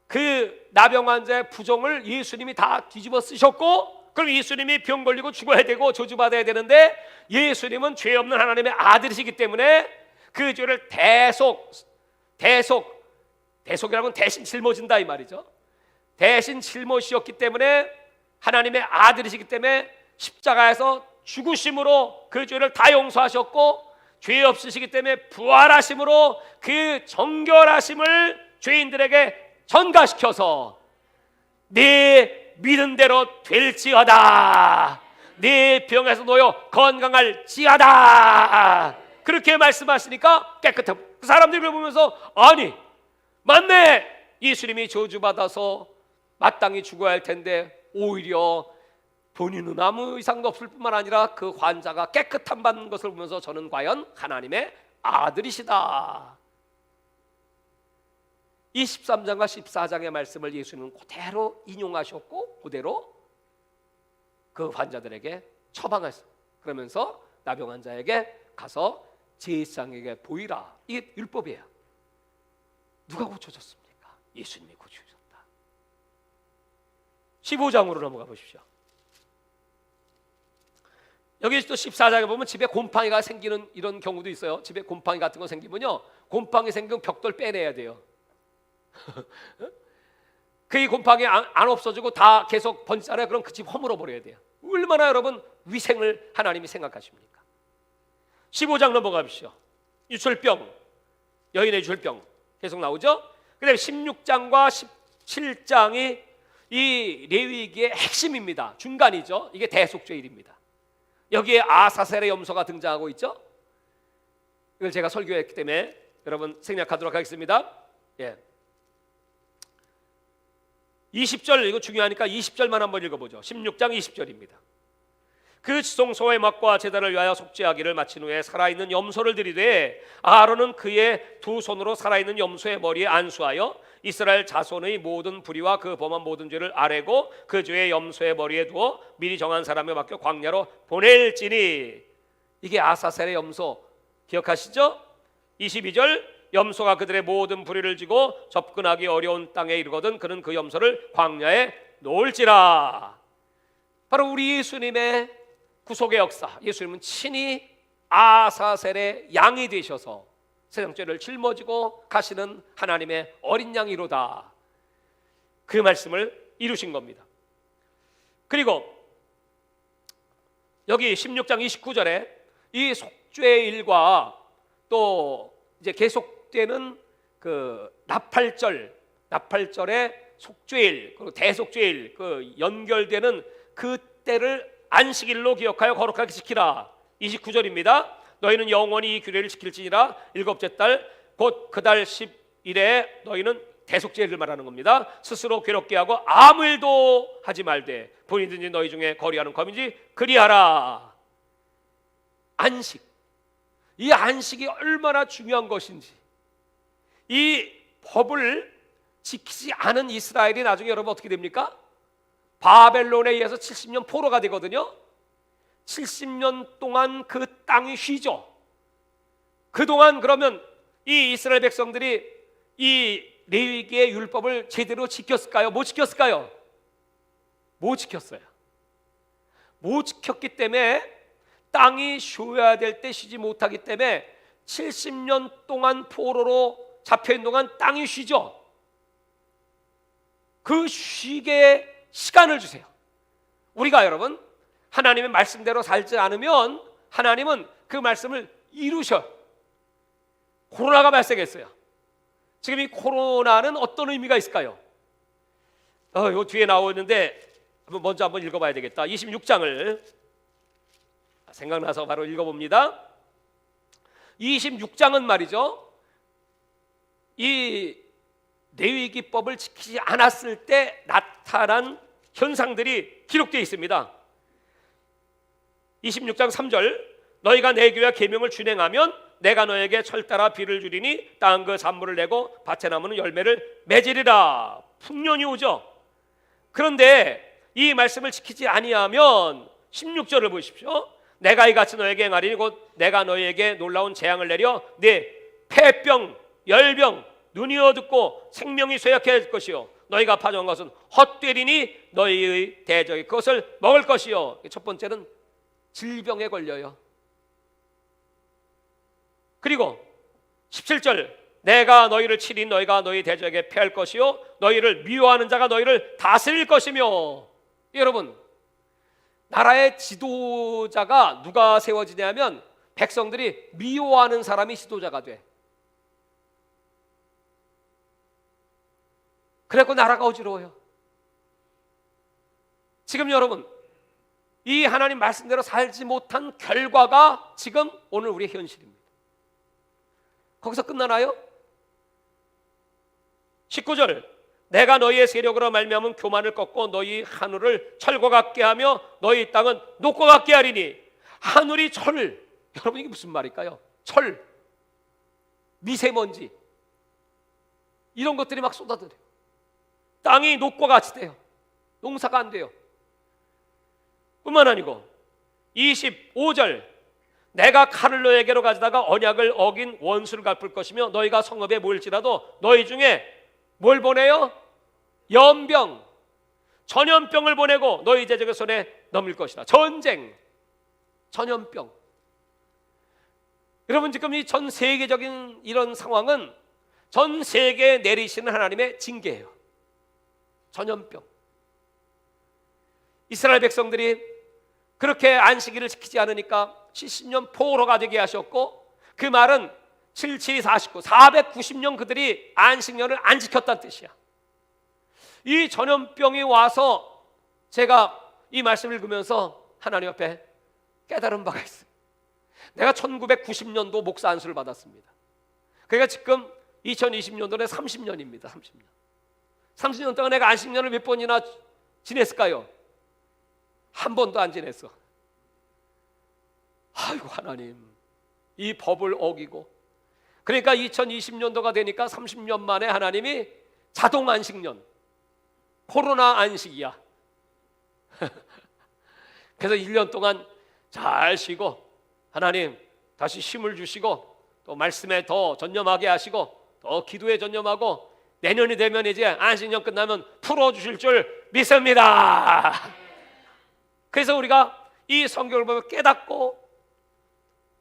그 나병 환자의 부정을 예수님이 다 뒤집어 쓰셨고, 그럼 예수님이 병 걸리고 죽어야 되고 저주받아야 되는데, 예수님은 죄 없는 하나님의 아들이시기 때문에 그 죄를 대속이라면 대신 짊어진다 이 말이죠. 대신 짊어지셨기 때문에, 하나님의 아들이시기 때문에 십자가에서 죽으심으로 그 죄를 다 용서하셨고, 죄 없으시기 때문에 부활하심으로 그 정결하심을 죄인들에게 전가시켜서 네 믿은 대로 될지어다, 네 병에서 놓여 건강할지어다, 그렇게 말씀하시니까 깨끗해. 그 사람들이 그걸 보면서 아니 맞네, 예수님이 저주받아서 마땅히 죽어야 할 텐데 오히려 본인은 아무 이상도 없을 뿐만 아니라 그 환자가 깨끗함 받는 것을 보면서 저는 과연 하나님의 아들이시다, 이 13장과 14장의 말씀을 예수님은 그대로 인용하셨고 그대로 그 환자들에게 처방했어요. 그러면서 나병 환자에게 가서 제사장에게 보이라. 이게 율법이에요. 누가 고쳐줬습니까? 예수님이 고쳐주셨다. 15장으로 넘어가 보십시오. 여기 또 14장에 보면 집에 곰팡이가 생기는 이런 경우도 있어요. 집에 곰팡이 같은 거 생기면요, 곰팡이 생기면 벽돌 빼내야 돼요. 그 곰팡이 안 없어지고 다 계속 번지잖아요. 그럼 그 집 허물어 버려야 돼요. 얼마나 여러분 위생을 하나님이 생각하십니까? 15장 넘어가십시오. 유출병, 여인의 유출병 계속 나오죠. 그다음에 16장과 17장이 이 레위기의 핵심입니다. 중간이죠. 이게 대속죄일입니다. 여기에 아사셀의 염소가 등장하고 있죠. 이걸 제가 설교했기 때문에 여러분 생략하도록 하겠습니다. 예. 20절, 이거 중요하니까 20절만 한번 읽어보죠. 16장 20절입니다. 그 지성소의 막과 제단을 위하여 속죄하기를 마친 후에 살아있는 염소를 들이되 아론은 그의 두 손으로 살아있는 염소의 머리에 안수하여 이스라엘 자손의 모든 불의와 그 범한 모든 죄를 아뢰고 그 죄의 염소의 머리에 두어 미리 정한 사람에 맡겨 광야로 보낼지니. 이게 아사셀의 염소 기억하시죠? 22절, 염소가 그들의 모든 불의를 지고 접근하기 어려운 땅에 이르거든 그는 그 염소를 광야에 놓을지라. 바로 우리 예수님의 구속의 역사, 예수님은 친히 아사셀의 양이 되셔서 세상 죄를 짊어지고 가시는 하나님의 어린 양이로다. 그 말씀을 이루신 겁니다. 그리고 여기 16장 29절에 이 속죄의 일과 또 이제 계속되는 그 나팔절의 속죄일 그리고 대속죄일 그 연결되는 그 때를 안식일로 기억하여 거룩하게 지키라. 29절입니다. 너희는 영원히 이 규례를 지킬지니라. 일곱째 달 곧 그 달 10일에 너희는 대속죄일을 말하는 겁니다. 스스로 괴롭게 하고 아무 일도 하지 말되 본인든지 너희 중에 거리하는 검인지 그리하라. 안식, 이 안식이 얼마나 중요한 것인지, 이 법을 지키지 않은 이스라엘이 나중에 여러분 어떻게 됩니까? 바벨론에 의해서 70년 포로가 되거든요. 70년 동안 그 땅이 쉬죠. 그동안 그러면 이 이스라엘 백성들이 이 레위기의 율법을 제대로 지켰을까요? 못 지켰을까요? 못 지켰어요. 못 지켰기 때문에 땅이 쉬어야 될 때 쉬지 못하기 때문에 70년 동안 포로로 잡혀있는 동안 땅이 쉬죠. 그 쉬게 시간을 주세요. 우리가 여러분 하나님의 말씀대로 살지 않으면 하나님은 그 말씀을 이루셔. 코로나가 발생했어요. 지금 이 코로나는 어떤 의미가 있을까요? 요 뒤에 나오는데 먼저 한번 읽어봐야 되겠다. 26장을 생각나서 바로 읽어봅니다. 26장은 말이죠, 이 레위기법을 지키지 않았을 때 나타난 현상들이 기록되어 있습니다. 26장 3절, 너희가 내 규와 계명을 준행하면 내가 너에게 철따라 비를 주리니 땅 그 산물을 내고 밭에 나무는 열매를 맺으리라. 풍년이 오죠. 그런데 이 말씀을 지키지 아니하면 16절을 보십시오. 내가 이같이 너에게 행하리니 곧 내가 너희에게 놀라운 재앙을 내려 네 폐병, 열병, 눈이 어둡고 생명이 쇠약해질 것이요 너희가 파종한 것은 헛되리니 너희의 대적이 그것을 먹을 것이요. 첫 번째는 질병에 걸려요. 그리고 17절, 내가 너희를 치리 너희가 너희 대적에게 패할 것이요 너희를 미워하는 자가 너희를 다스릴 것이며. 여러분, 나라의 지도자가 누가 세워지냐면 백성들이 미워하는 사람이 지도자가 돼. 그래서 나라가 어지러워요. 지금 여러분, 이 하나님 말씀대로 살지 못한 결과가 지금 오늘 우리의 현실입니다. 거기서 끝나나요? 19절, 내가 너희의 세력으로 말미암은 교만을 꺾고 너희 하늘을 철과 같게 하며 너희 땅은 녹과 같게 하리니. 하늘이 철, 여러분 이게 무슨 말일까요? 철, 미세먼지, 이런 것들이 막 쏟아들어요. 땅이 녹과 같이 돼요. 농사가 안 돼요. 뿐만 아니고 25절, 내가 칼을 너에게로 가져다가 언약을 어긴 원수를 갚을 것이며 너희가 성읍에 모일지라도 너희 중에 뭘 보내요? 연병, 전염병을 보내고 너희 제적의 손에 넘길 것이다. 전쟁, 전염병. 여러분, 지금 이 전 세계적인 이런 상황은 전 세계에 내리시는 하나님의 징계예요. 전염병. 이스라엘 백성들이 그렇게 안식일을 지키지 않으니까 70년 포로가 되게 하셨고, 그 말은 77이 49, 490년 그들이 안식년을 안 지켰다는 뜻이야. 이 전염병이 와서 제가 이 말씀을 읽으면서 하나님 앞에 깨달은 바가 있어요. 내가 1990년도 목사 안수를 받았습니다. 그러니까 지금 2020년도에 30년입니다. 30년 동안 내가 안식년을 몇 번이나 지냈을까요? 한 번도 안 지냈어. 아이고 하나님, 이 법을 어기고, 그러니까 2020년도가 되니까 30년 만에 하나님이 자동 안식년, 코로나 안식이야. 그래서 1년 동안 잘 쉬고 하나님 다시 힘을 주시고 또 말씀에 더 전념하게 하시고 더 기도에 전념하고 내년이 되면 이제 안식년 끝나면 풀어주실 줄 믿습니다. 그래서 우리가 이 성경을 보면 깨닫고,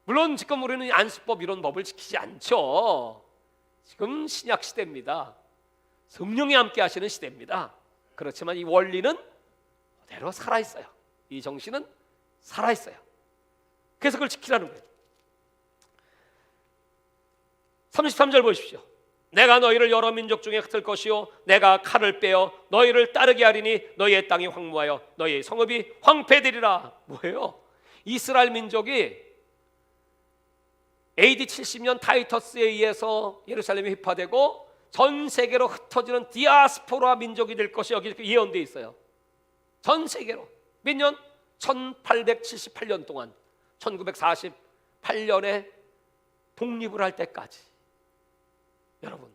물론 지금 우리는 안수법 이런 법을 지키지 않죠. 지금 신약 시대입니다. 성령이 함께 하시는 시대입니다. 그렇지만 이 원리는 그대로 살아있어요. 이 정신은 살아있어요. 그래서 그걸 지키라는 거예요. 33절 보십시오. 내가 너희를 여러 민족 중에 흩을 것이요 내가 칼을 빼어 너희를 따르게 하리니 너희의 땅이 황무하여 너희의 성읍이 황폐되리라. 뭐예요? 이스라엘 민족이 AD 70년 타이터스에 의해서 예루살렘이 휘파되고 전 세계로 흩어지는 디아스포라 민족이 될 것이 여기 예언되어 있어요. 전 세계로. 몇 년? 1878년 동안, 1948년에 독립을 할 때까지. 여러분,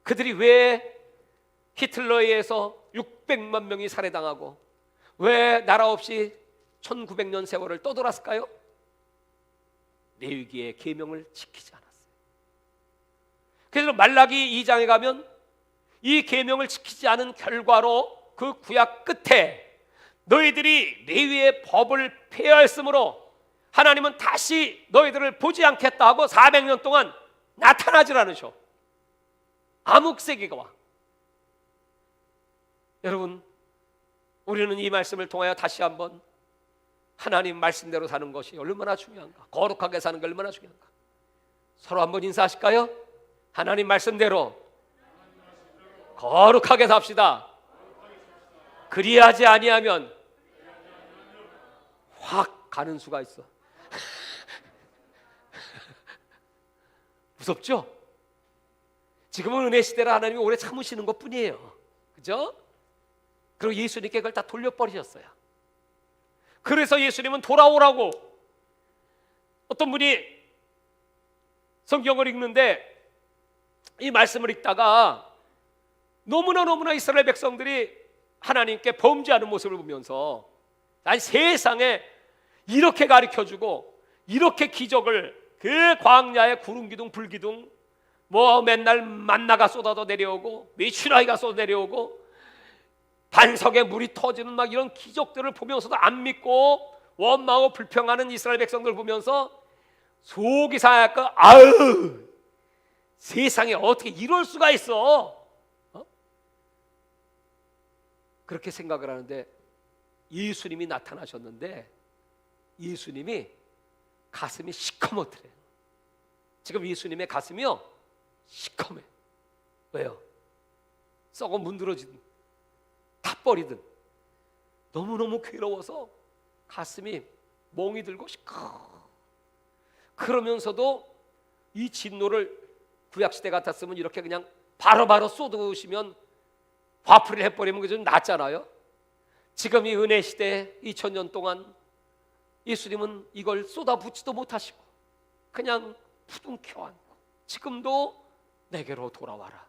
그들이 왜 히틀러에 의해서 600만 명이 살해당하고 왜 나라 없이 1900년 세월을 떠돌았을까요? 레위기의 계명을 지키지 않았어요. 그래서 말라기 2장에 가면 이 계명을 지키지 않은 결과로 그 구약 끝에 너희들이 레위의 법을 폐하였으므로 하나님은 다시 너희들을 보지 않겠다 하고 400년 동안 나타나질 않으셔. 암흑세기가 와. 여러분, 우리는 이 말씀을 통하여 다시 한번 하나님 말씀대로 사는 것이 얼마나 중요한가, 거룩하게 사는 게 얼마나 중요한가. 서로 한번 인사하실까요? 하나님 말씀대로 거룩하게 삽시다. 그리하지 아니하면 확 가는 수가 있어. 무섭죠? 지금은 은혜 시대라 하나님이 오래 참으시는 것 뿐이에요. 그죠? 그리고 예수님께 그걸 다 돌려버리셨어요. 그래서 예수님은 돌아오라고, 어떤 분이 성경을 읽는데 이 말씀을 읽다가 너무나 이스라엘 백성들이 하나님께 범죄하는 모습을 보면서, 아니 세상에 이렇게 가르쳐주고 이렇게 기적을, 그 광야에 구름기둥 불기둥 뭐 맨날 만나가 쏟아져 내려오고 메추라기가 쏟아 내려오고 반석에 물이 터지는 막 이런 기적들을 보면서도 안 믿고 원망하고 불평하는 이스라엘 백성들 보면서 속이 상하고, 아유 세상에 어떻게 이럴 수가 있어, 그렇게 생각을 하는데 예수님이 나타나셨는데 예수님이 가슴이 시커멓더래요. 지금 예수님의 가슴이요 시커매요. 왜요? 썩어 문드러지든 탑버리든 너무너무 괴로워서 가슴이 멍이 들고 그러면서도 이 진노를 구약시대 같았으면 이렇게 그냥 바로바로 쏟으시면 화풀이를 해버리면 좀 낫잖아요. 지금 이 은혜 시대 2000년 동안 예수님은 이걸 쏟아붓지도 못하시고 그냥 부둥켜 안고 지금도 내게로 돌아와라.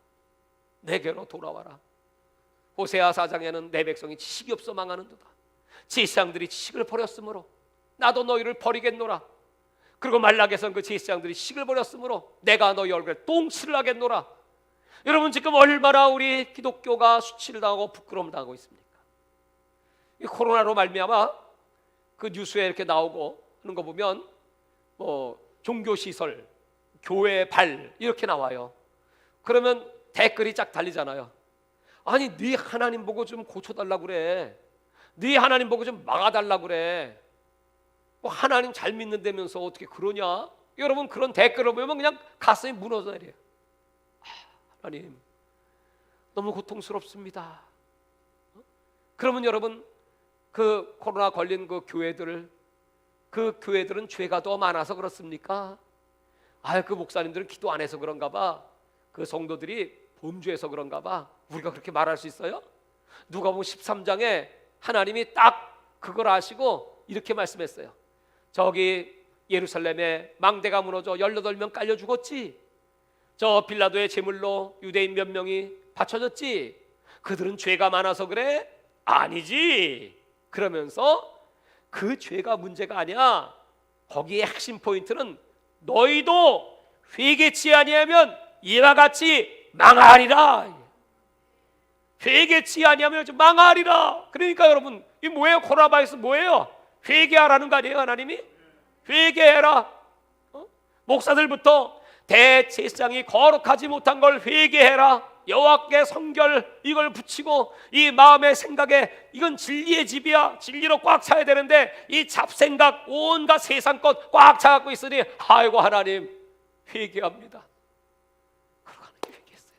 내게로 돌아와라. 호세아 4장에는 내 백성이 지식이 없어 망하는도다. 제사장들이 지식을 버렸으므로 나도 너희를 버리겠노라. 그리고 말라기에서는 그 제사장들이 지식을 버렸으므로 내가 너희 얼굴에 똥칠을 하겠노라. 여러분, 지금 얼마나 우리 기독교가 수치를 당하고 부끄러움을 당하고 있습니까? 이 코로나로 말미암아 그 뉴스에 이렇게 나오고 하는 거 보면 뭐 종교시설, 교회 발 이렇게 나와요. 그러면 댓글이 쫙 달리잖아요. 아니, 네 하나님 보고 좀 고쳐달라고 그래. 네 하나님 보고 좀 막아달라고 그래. 뭐 하나님 잘 믿는다면서 어떻게 그러냐? 여러분, 그런 댓글을 보면 그냥 가슴이 무너져 내려요. 하나님, 너무 고통스럽습니다. 그러면 여러분, 그 코로나 걸린 그 교회들은 죄가 더 많아서 그렇습니까? 그 목사님들은 기도 안 해서 그런가 봐. 그 성도들이 범죄해서 그런가 봐. 우리가 그렇게 말할 수 있어요? 누가복음 13장에 하나님이 딱 그걸 아시고 이렇게 말씀했어요. 저기 예루살렘에 망대가 무너져 18명 깔려 죽었지. 저 빌라도의 제물로 유대인 몇 명이 바쳐졌지. 그들은 죄가 많아서 그래? 아니지. 그러면서 그 죄가 문제가 아니야. 거기에 핵심 포인트는 너희도 회개치 아니하면 이와 같이 망하리라. 회개치 아니하면 망하리라. 그러니까 여러분, 이 뭐예요? 코로나 바이러스 뭐예요? 회개하라는 거 아니에요? 하나님이 회개해라. 목사들부터 대제사장이 거룩하지 못한 걸 회개해라. 여호와께 성결 이걸 붙이고 이 마음의 생각에 이건 진리의 집이야. 진리로 꽉 차야 되는데 이 잡생각 온갖 세상 것 꽉 차갖고 있으니 아이고 하나님 회개합니다. 그러고 하나님 회개했어요.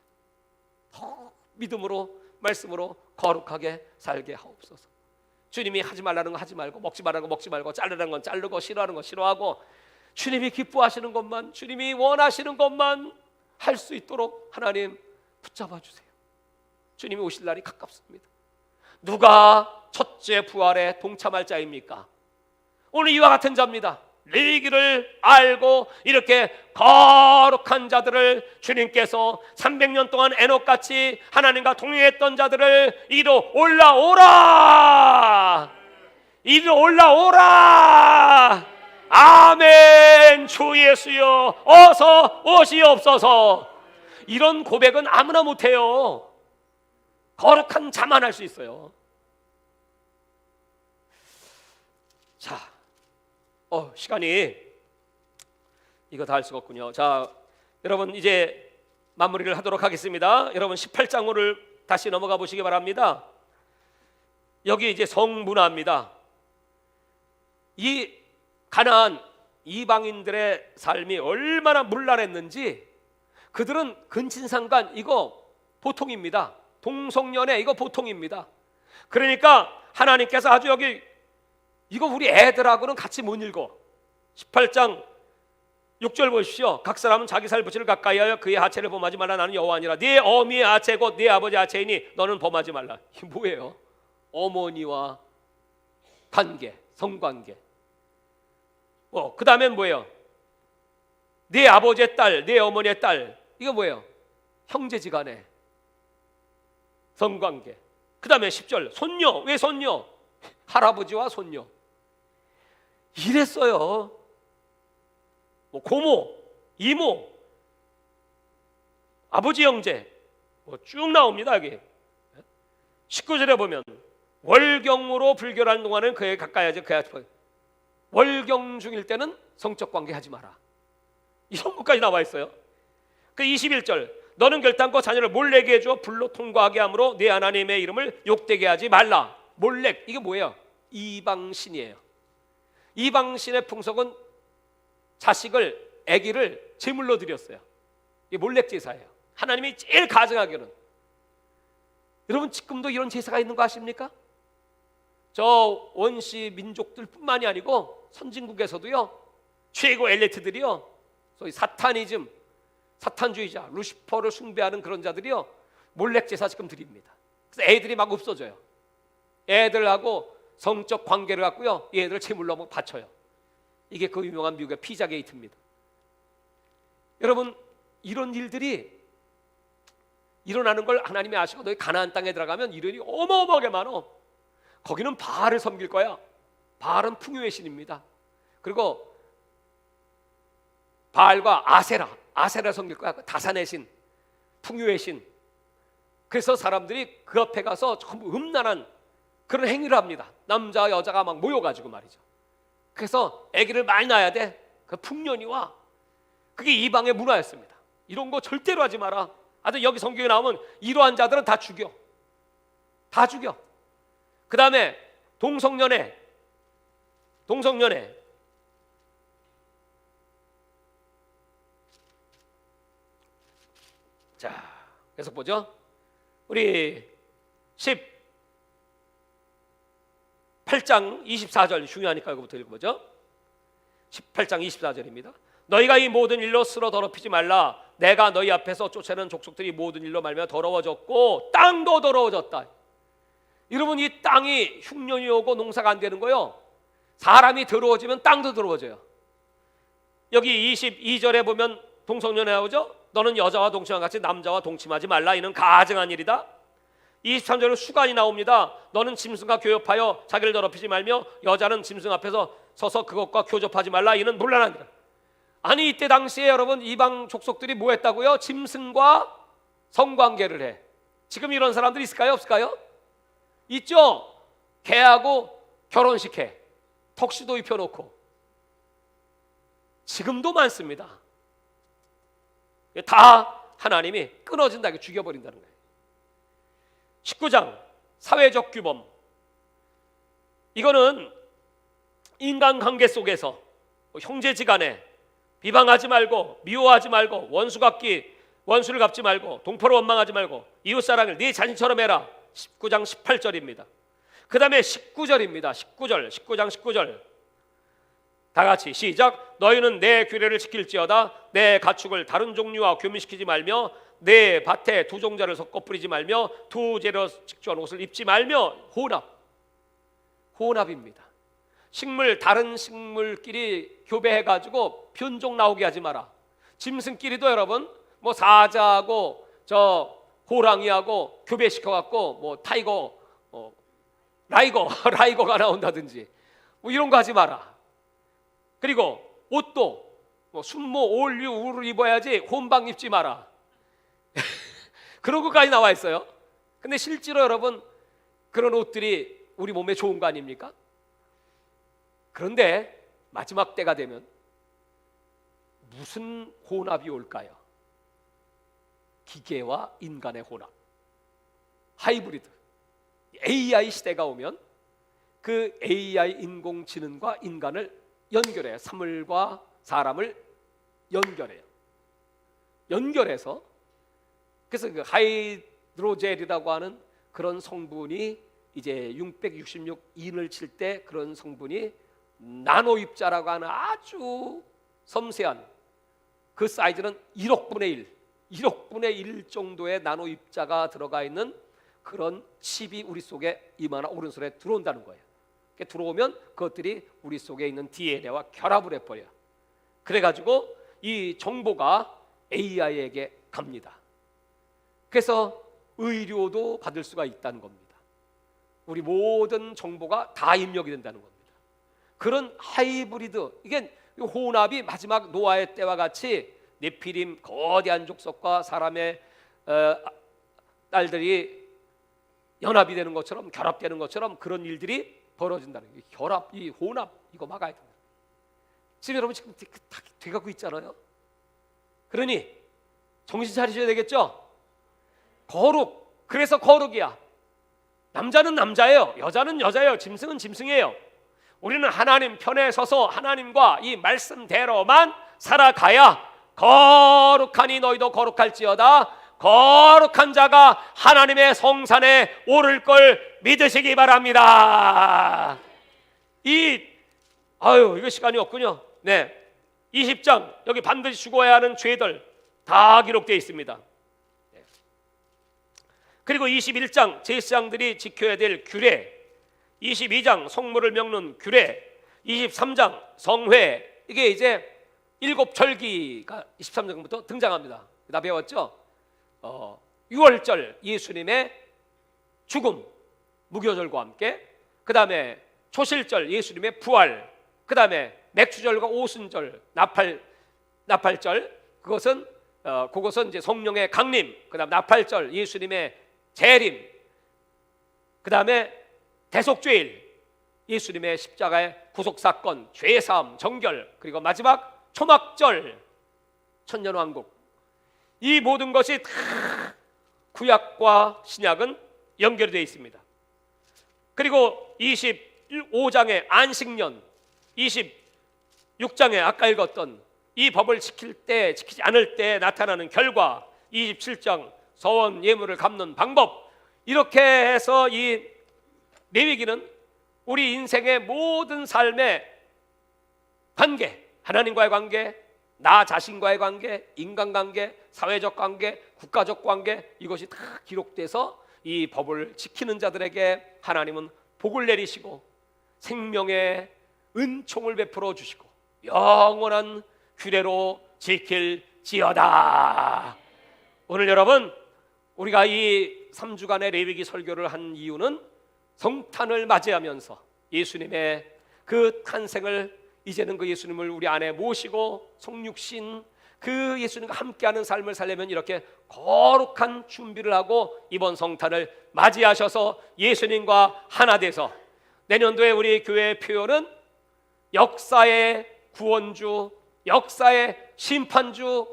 더 믿음으로 말씀으로 거룩하게 살게 하옵소서. 주님이 하지 말라는 거 하지 말고, 먹지 말라는 거 먹지 말고, 자르라는 건 자르고, 싫어하는 거 싫어하고, 주님이 기뻐하시는 것만, 주님이 원하시는 것만 할 수 있도록 하나님 붙잡아 주세요. 주님이 오실 날이 가깝습니다. 누가 첫째 부활에 동참할 자입니까? 오늘 이와 같은 자입니다. 레위기를 알고 이렇게 거룩한 자들을 주님께서 300년 동안 에녹같이 하나님과 동행했던 자들을 이리로 올라오라, 이리로 올라오라. 아멘. 주 예수여 어서 오시옵소서. 이런 고백은 아무나 못해요. 거룩한 자만 할 수 있어요. 자, 시간이 이거 다 할 수가 없군요. 자, 여러분 이제 마무리를 하도록 하겠습니다. 여러분 18장으로 다시 넘어가 보시기 바랍니다. 여기 이제 성문화입니다. 이 가나안 이방인들의 삶이 얼마나 문란했는지, 그들은 근친상간 이거 보통입니다. 동성연애 이거 보통입니다. 그러니까 하나님께서 아주 여기 이거 우리 애들하고는 같이 못 읽어. 18장 6절 보십시오. 각 사람은 자기 살부치를 가까이 하여 그의 하체를 범하지 말라. 나는 여호와 아니라. 네 어미의 하체 곧 네 아버지 하체이니 너는 범하지 말라. 이게 뭐예요? 어머니와 관계, 성관계. 그 다음엔 뭐예요? 네 아버지의 딸, 네 어머니의 딸. 이거 뭐예요? 형제지간에 성관계. 그 다음에 10절 손녀. 왜 손녀? 할아버지와 손녀. 이랬어요. 고모, 이모, 아버지 형제 쭉 나옵니다. 여기 19절에 보면 월경으로 불교를 하는 동안은 그에 가까이 하지. 월경 중일 때는 성적 관계 하지 마라. 이런 것까지 나와 있어요. 그 21절 너는 결단코 자녀를 몰래게 해줘 불로 통과하게 함으로 네 하나님의 이름을 욕되게 하지 말라. 몰렉 이게 뭐예요? 이방신이에요. 이방신의 풍속은 자식을, 아기를 제물로 드렸어요. 이게 몰렉 제사예요. 하나님이 제일 가증하기로는. 여러분 지금도 이런 제사가 있는 거 아십니까? 저 원시 민족들 뿐만이 아니고 선진국에서도요, 최고 엘리트들이요, 소위 사타니즘, 사탄주의자, 루시퍼를 숭배하는 그런 자들이요, 몰렉 제사 지금 드립니다. 그래서 애들이 막 없어져요. 애들하고 성적 관계를 갖고요, 이 애들을 제물로 바쳐요. 이게 그 유명한 미국의 피자 게이트입니다. 여러분 이런 일들이 일어나는 걸 하나님이 아시고 너희 가나안 땅에 들어가면 이른이 어마어마하게 많어. 거기는 바알을 섬길 거야. 바알은 풍요의 신입니다. 그리고 바알과 아세라 섬길 거야. 다산의 신, 풍요의 신. 그래서 사람들이 그 앞에 가서 전부 음란한 그런 행위를 합니다. 남자 여자가 막 모여가지고 말이죠. 그래서 아기를 많이 낳아야 돼. 그 풍년이 와. 그게 이방의 문화였습니다. 이런 거 절대로 하지 마라. 아주 여기 성경에 나오면 이러한 자들은 다 죽여. 다 죽여. 그 다음에 동성연애. 자, 계속 보죠. 우리 18장 24절 중요하니까 이거부터 읽어보죠. 18장 24절입니다. 너희가 이 모든 일로 스스로 더럽히지 말라. 내가 너희 앞에서 쫓아내는 족속들이 모든 일로 말미암아 더러워졌고 땅도 더러워졌다. 여러분, 이 땅이 흉년이 오고 농사가 안 되는 거요. 사람이 더러워지면 땅도 더러워져요. 여기 22절에 보면 동성연애 나오죠. 너는 여자와 동침과 같이 남자와 동침하지 말라. 이는 가증한 일이다. 23절에 수간이 나옵니다. 너는 짐승과 교접하여 자기를 더럽히지 말며 여자는 짐승 앞에서 서서 그것과 교접하지 말라. 이는 문란한 일이다. 아니, 이때 당시에 여러분 이방 족속들이 뭐 했다고요? 짐승과 성관계를 해. 지금 이런 사람들이 있을까요? 없을까요? 있죠. 개하고 결혼식해. 턱시도 입혀놓고. 지금도 많습니다. 다 하나님이 끊어진다, 죽여버린다는 거예요. 19장 사회적 규범. 이거는 인간관계 속에서 형제지간에 비방하지 말고, 미워하지 말고, 원수를 갚지 말고, 동포를 원망하지 말고, 이웃사랑을 네 자신처럼 해라. 19장 18절입니다. 그 다음에 19절입니다. 19장 19절. 다 같이 시작. 너희는 내 규례를 지킬지어다. 내 가축을 다른 종류와 교미시키지 말며, 내 밭에 두 종자를 섞어 뿌리지 말며, 두 재로 직조한 옷을 입지 말며. 혼합입니다. 다른 식물끼리 교배해가지고 변종 나오게 하지 마라. 짐승끼리도 여러분 뭐 사자하고 저 호랑이하고 교배시켜갖고 뭐 타이거, 라이거가 나온다든지 뭐 이런 거 하지 마라. 그리고 옷도 뭐 순모, 올류, 우를 입어야지 혼방 입지 마라. 그런 것까지 나와 있어요. 근데 실제로 여러분 그런 옷들이 우리 몸에 좋은 거 아닙니까? 그런데 마지막 때가 되면 무슨 혼합이 올까요? 기계와 인간의 혼합, 하이브리드. AI 시대가 오면 그 AI 인공지능과 인간을 연결해요. 사물과 사람을 연결해서 그래서 그 하이드로젤이라고 하는 그런 성분이 이제 666인을 칠 때 그런 성분이 나노 입자라고 하는 아주 섬세한 그 사이즈는 1억 분의 1 정도의 나노 입자가 들어가 있는 그런 칩이 우리 속에 이마나 오른손에 들어온다는 거예요. 들어오면 그것들이 우리 속에 있는 DNA와 결합을 해버려요. 그래가지고 이 정보가 AI에게 갑니다. 그래서 의료도 받을 수가 있다는 겁니다. 우리 모든 정보가 다 입력이 된다는 겁니다. 그런 하이브리드, 이게 혼합이 마지막 노아의 때와 같이 네피림 거대한 족속과 사람의 딸들이 연합이 되는 것처럼, 결합되는 것처럼 그런 일들이 벌어진다는 거예요. 결합, 이 혼합, 이거 막아야 된다. 지금 여러분 지금 다 돼가고 있잖아요. 그러니 정신 차리셔야 되겠죠. 거룩, 그래서 거룩이야. 남자는 남자예요, 여자는 여자예요, 짐승은 짐승이에요. 우리는 하나님 편에 서서 하나님과 이 말씀대로만 살아가야 거룩하니 너희도 거룩할지어다. 거룩한 자가 하나님의 성산에 오를 걸 믿으시기 바랍니다. 이거 시간이 없군요. 네, 20장 여기 반드시 죽어야 하는 죄들 다 기록되어 있습니다. 네. 그리고 21장 제사장들이 지켜야 될 규례, 22장 성물을 먹는 규례, 23장 성회, 이게 이제 7절기가 23장부터 등장합니다. 다 배웠죠? 유월절 예수님의 죽음, 무교절과 함께, 그 다음에 초실절 예수님의 부활, 그 다음에 맥주절과 오순절, 나팔절, 그것은 이제 성령의 강림, 그 다음 나팔절 예수님의 재림, 그 다음에 대속죄일 예수님의 십자가의 구속사건, 죄사함, 정결, 그리고 마지막 초막절, 천년왕국. 이 모든 것이 다 구약과 신약은 연결이 되어 있습니다. 그리고 25장의 안식년, 26장에 아까 읽었던 이 법을 지킬 때 지키지 않을 때 나타나는 결과, 27장 서원 예물을 갚는 방법, 이렇게 해서 이 레위기는 우리 인생의 모든 삶의 관계, 하나님과의 관계, 나 자신과의 관계, 인간관계, 사회적 관계, 국가적 관계, 이것이 다 기록돼서 이 법을 지키는 자들에게 하나님은 복을 내리시고 생명의 은총을 베풀어 주시고 영원한 규례로 지킬지어다. 오늘 여러분, 우리가 이 3주간의 레위기 설교를 한 이유는 성탄을 맞이하면서 예수님의 그 탄생을, 이제는 그 예수님을 우리 안에 모시고 성육신 그 예수님과 함께하는 삶을 살려면 이렇게 거룩한 준비를 하고 이번 성탄을 맞이하셔서 예수님과 하나 돼서, 내년도에 우리 교회의 표현은 역사의 구원주, 역사의 심판주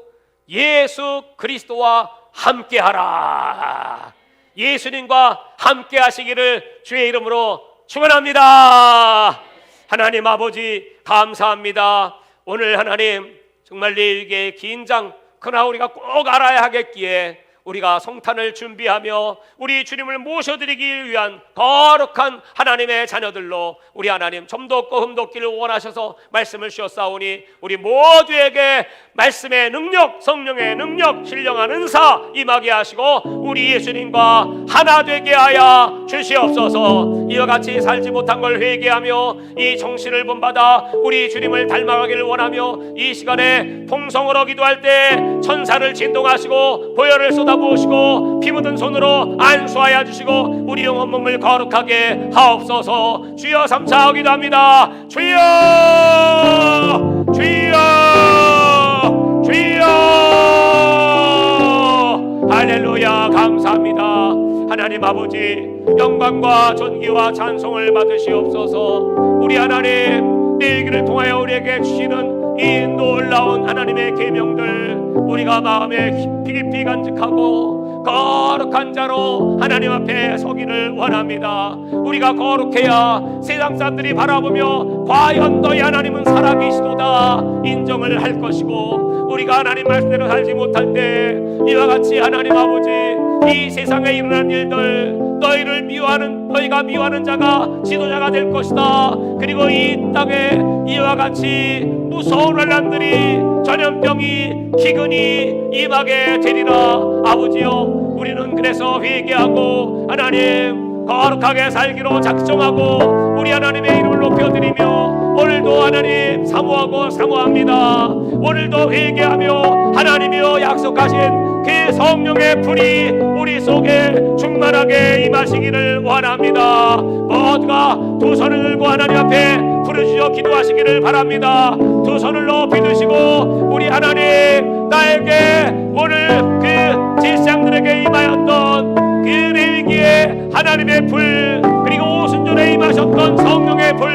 예수 그리스도와 함께하라. 예수님과 함께하시기를 주의 이름으로 축원합니다. 하나님 아버지 감사합니다. 오늘 하나님 정말 레위기의 긴장, 그러나 우리가 꼭 알아야 하겠기에 우리가 성탄을 준비하며 우리 주님을 모셔드리기 위한 거룩한 하나님의 자녀들로 우리 하나님 점도 없고 흠도 없기를 원하셔서 말씀을 주셨사오니 우리 모두에게 말씀의 능력, 성령의 능력, 신령한 은사 임하게 하시고 우리 예수님과 하나 되게 하여 주시옵소서. 이와 같이 살지 못한 걸 회개하며 이 정신을 본받아 우리 주님을 닮아가기를 원하며 이 시간에 통성으로 기도할 때 천사를 진동하시고 보혈을 쏟아부으시고 피 묻은 손으로 안수하여 주시고 우리 영혼 몸을 거룩하게 하옵소서. 주여 삼차 기도합니다. 주여, 주여, 주여. 할렐루야. 감사합니다. 하나님 아버지, 영광과 존귀와 찬송을 받으시옵소서. 우리 하나님, 레위기를 통하여 우리에게 주시는 이 놀라운 하나님의 계명들 우리가 마음에 깊이 간직하고 거룩한 자로 하나님 앞에 서기를 원합니다. 우리가 거룩해야 세상 사람들이 바라보며 과연 너희 하나님은 살아계시도다 인정을 할 것이고, 우리가 하나님 말씀대로 살지 못할 때 이와 같이 하나님 아버지, 이 세상에 일어난 일들 너희가 미워하는 자가 지도자가 될 것이다. 그리고 이 땅에 이와 같이 무서운 환난들이, 전염병이, 기근이 임하게 되리라. 아버지여, 우리는 그래서 회개하고 하나님 거룩하게 살기로 작정하고 우리 하나님의 이름을 높여드리며 오늘도 하나님 사모합니다. 오늘도 회개하며 하나님이여 약속하신 그 성령의 불이 우리 속에 충만하게 임하시기를 원합니다. 모두가 두 손을 들고 하나님 앞에 부르짖어 기도하시기를 바랍니다. 두 손을 높이 드시고 우리 하나님, 나에게 오늘 그 제사장들에게 임하였던 그 레위기의 하나님의 불, 그리고 오순절에 임하셨던 성령의 불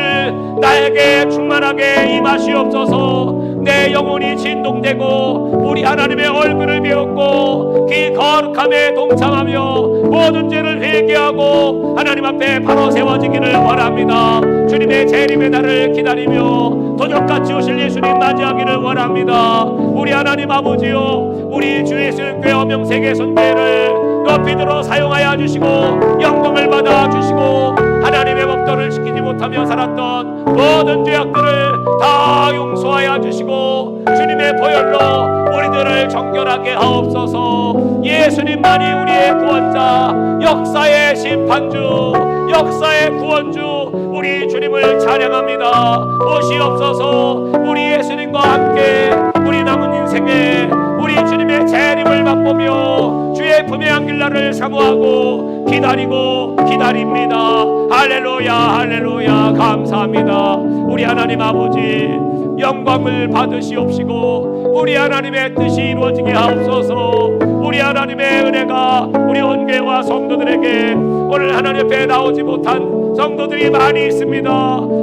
나에게 충만하게 임하시옵소서. 내 영혼이 진동되고 우리 하나님의 얼굴을 배웠고 그 거룩함에 동참하며 모든 죄를 회개하고 하나님 앞에 바로 세워지기를 원합니다. 주님의 재림의 날을 기다리며 도적같이 오실 예수님 맞이하기를 원합니다. 우리 하나님 아버지요, 우리 주 예수님께 명색의 손배를 높이 들어 사용하여 주시고 영광을 받아 주시고 하나님의 법도를 지키지 못하며 살았던 모든 죄악들을 다 용서하여 주시고 주님의 보혈로 우리들을 정결하게 하옵소서. 예수님만이 우리의 구원자, 역사의 심판주, 역사의 구원주, 우리 주님을 찬양합니다. 오시옵소서. 우리 예수님과 함께 우리 남은 인생에 우리 주님의 재림을 맛보며 주의 주의 품에 안길 날을 사모하고 기다립니다. 할렐루야 할렐루야. 감사합니다. 우리 하나님 아버지, 영광을 받으시옵시고 우리 하나님의 뜻이 이루어지게 하옵소서. 우리 하나님의 은혜가 우리 온교회와 성도들에게 오늘 하나님 앞에 나오지 못한 성도들이 많이 있습니다.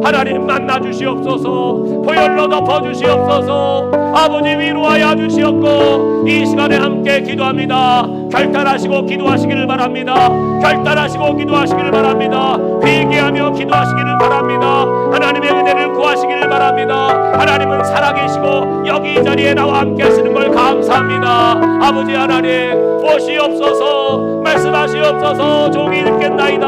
하나님 만나 주시옵소서. 보혈로 덮어 주시옵소서. 아버지 위로하여 주시옵고 이 시간에 함께 기도합니다. 결단하시고 기도하시기를 바랍니다. 결단하시고 기도하시기를 바랍니다. 회개하며 기도하시기를 바랍니다. 하나님의 은혜를 구하시기를 바랍니다. 하나님은 살아계시고 여기 이 자리에 나와 함께 하시는 걸 감사합니다. 아버지 하나님 오시옵소서. 말씀하시옵소서. 종이 읽겠나이다.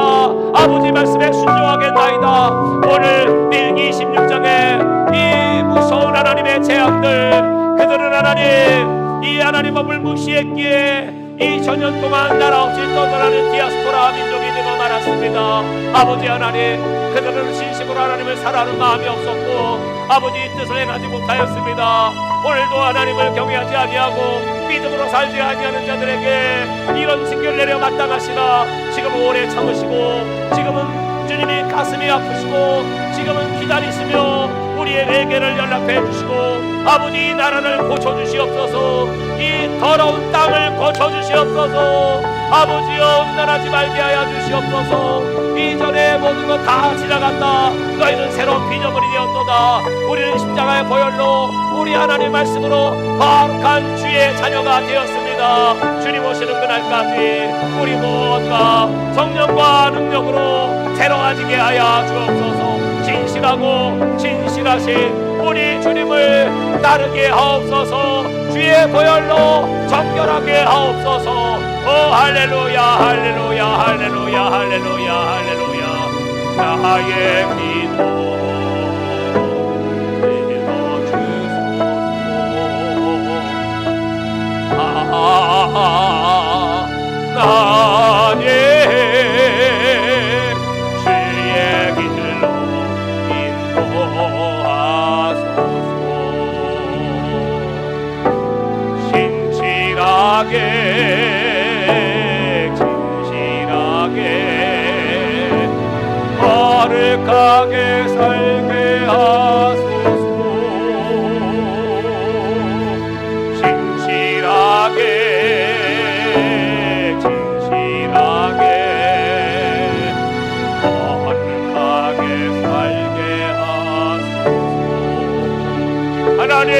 아버지 말씀에 순종하겠나이다. 오늘 밀기 16장에 이 무서운 하나님의 재앙들, 그들은 하나님 이 하나님 법을 무시했기에 이 전년 동안 나라 없이 떠돌아가는 디아스포라 민족이 되고 말았습니다. 아버지 하나님, 그들은 진심으로 하나님을 사랑하는 마음이 없었고 아버지 뜻을 행하지 못하였습니다. 오늘도 하나님을 경외하지 아니하고 믿음으로 살지 아니하는 자들에게 이런 징계를 내려 마땅하시나 지금 오래 참으시고 지금은 주님이 가슴이 아프시고 지금은 기다리시며 우리의 레게를 연락해 주시고 아버지 이 나라를 고쳐주시옵소서. 이 더러운 땅을 고쳐주시옵소서. 아버지여 음란하지 말게 하여 주시옵소서. 이전에 모든 것 다 지나갔다. 너희는 새로운 피조물이 되었도다. 우리는 십자가의 보혈로 우리 하나님의 말씀으로 거룩한 주의 자녀가 되었습니다. 주님 오시는 그날까지 우리 모두가 성령과 능력으로 새로워지게 하여 주옵소서. 진실하고 진실하신 우리 주님을 따르게 하옵소서. 주의 보혈로 정결하게 하옵소서. 오 할렐루야 할렐루야 할렐루야 할렐루야 할렐루야. 나의 기도 들어주소서. 나의 주의 길로 인도하소서. 진실하게 거룩하게 살게 하소서. 진실하게 거룩하게 살게 하소서. 하나님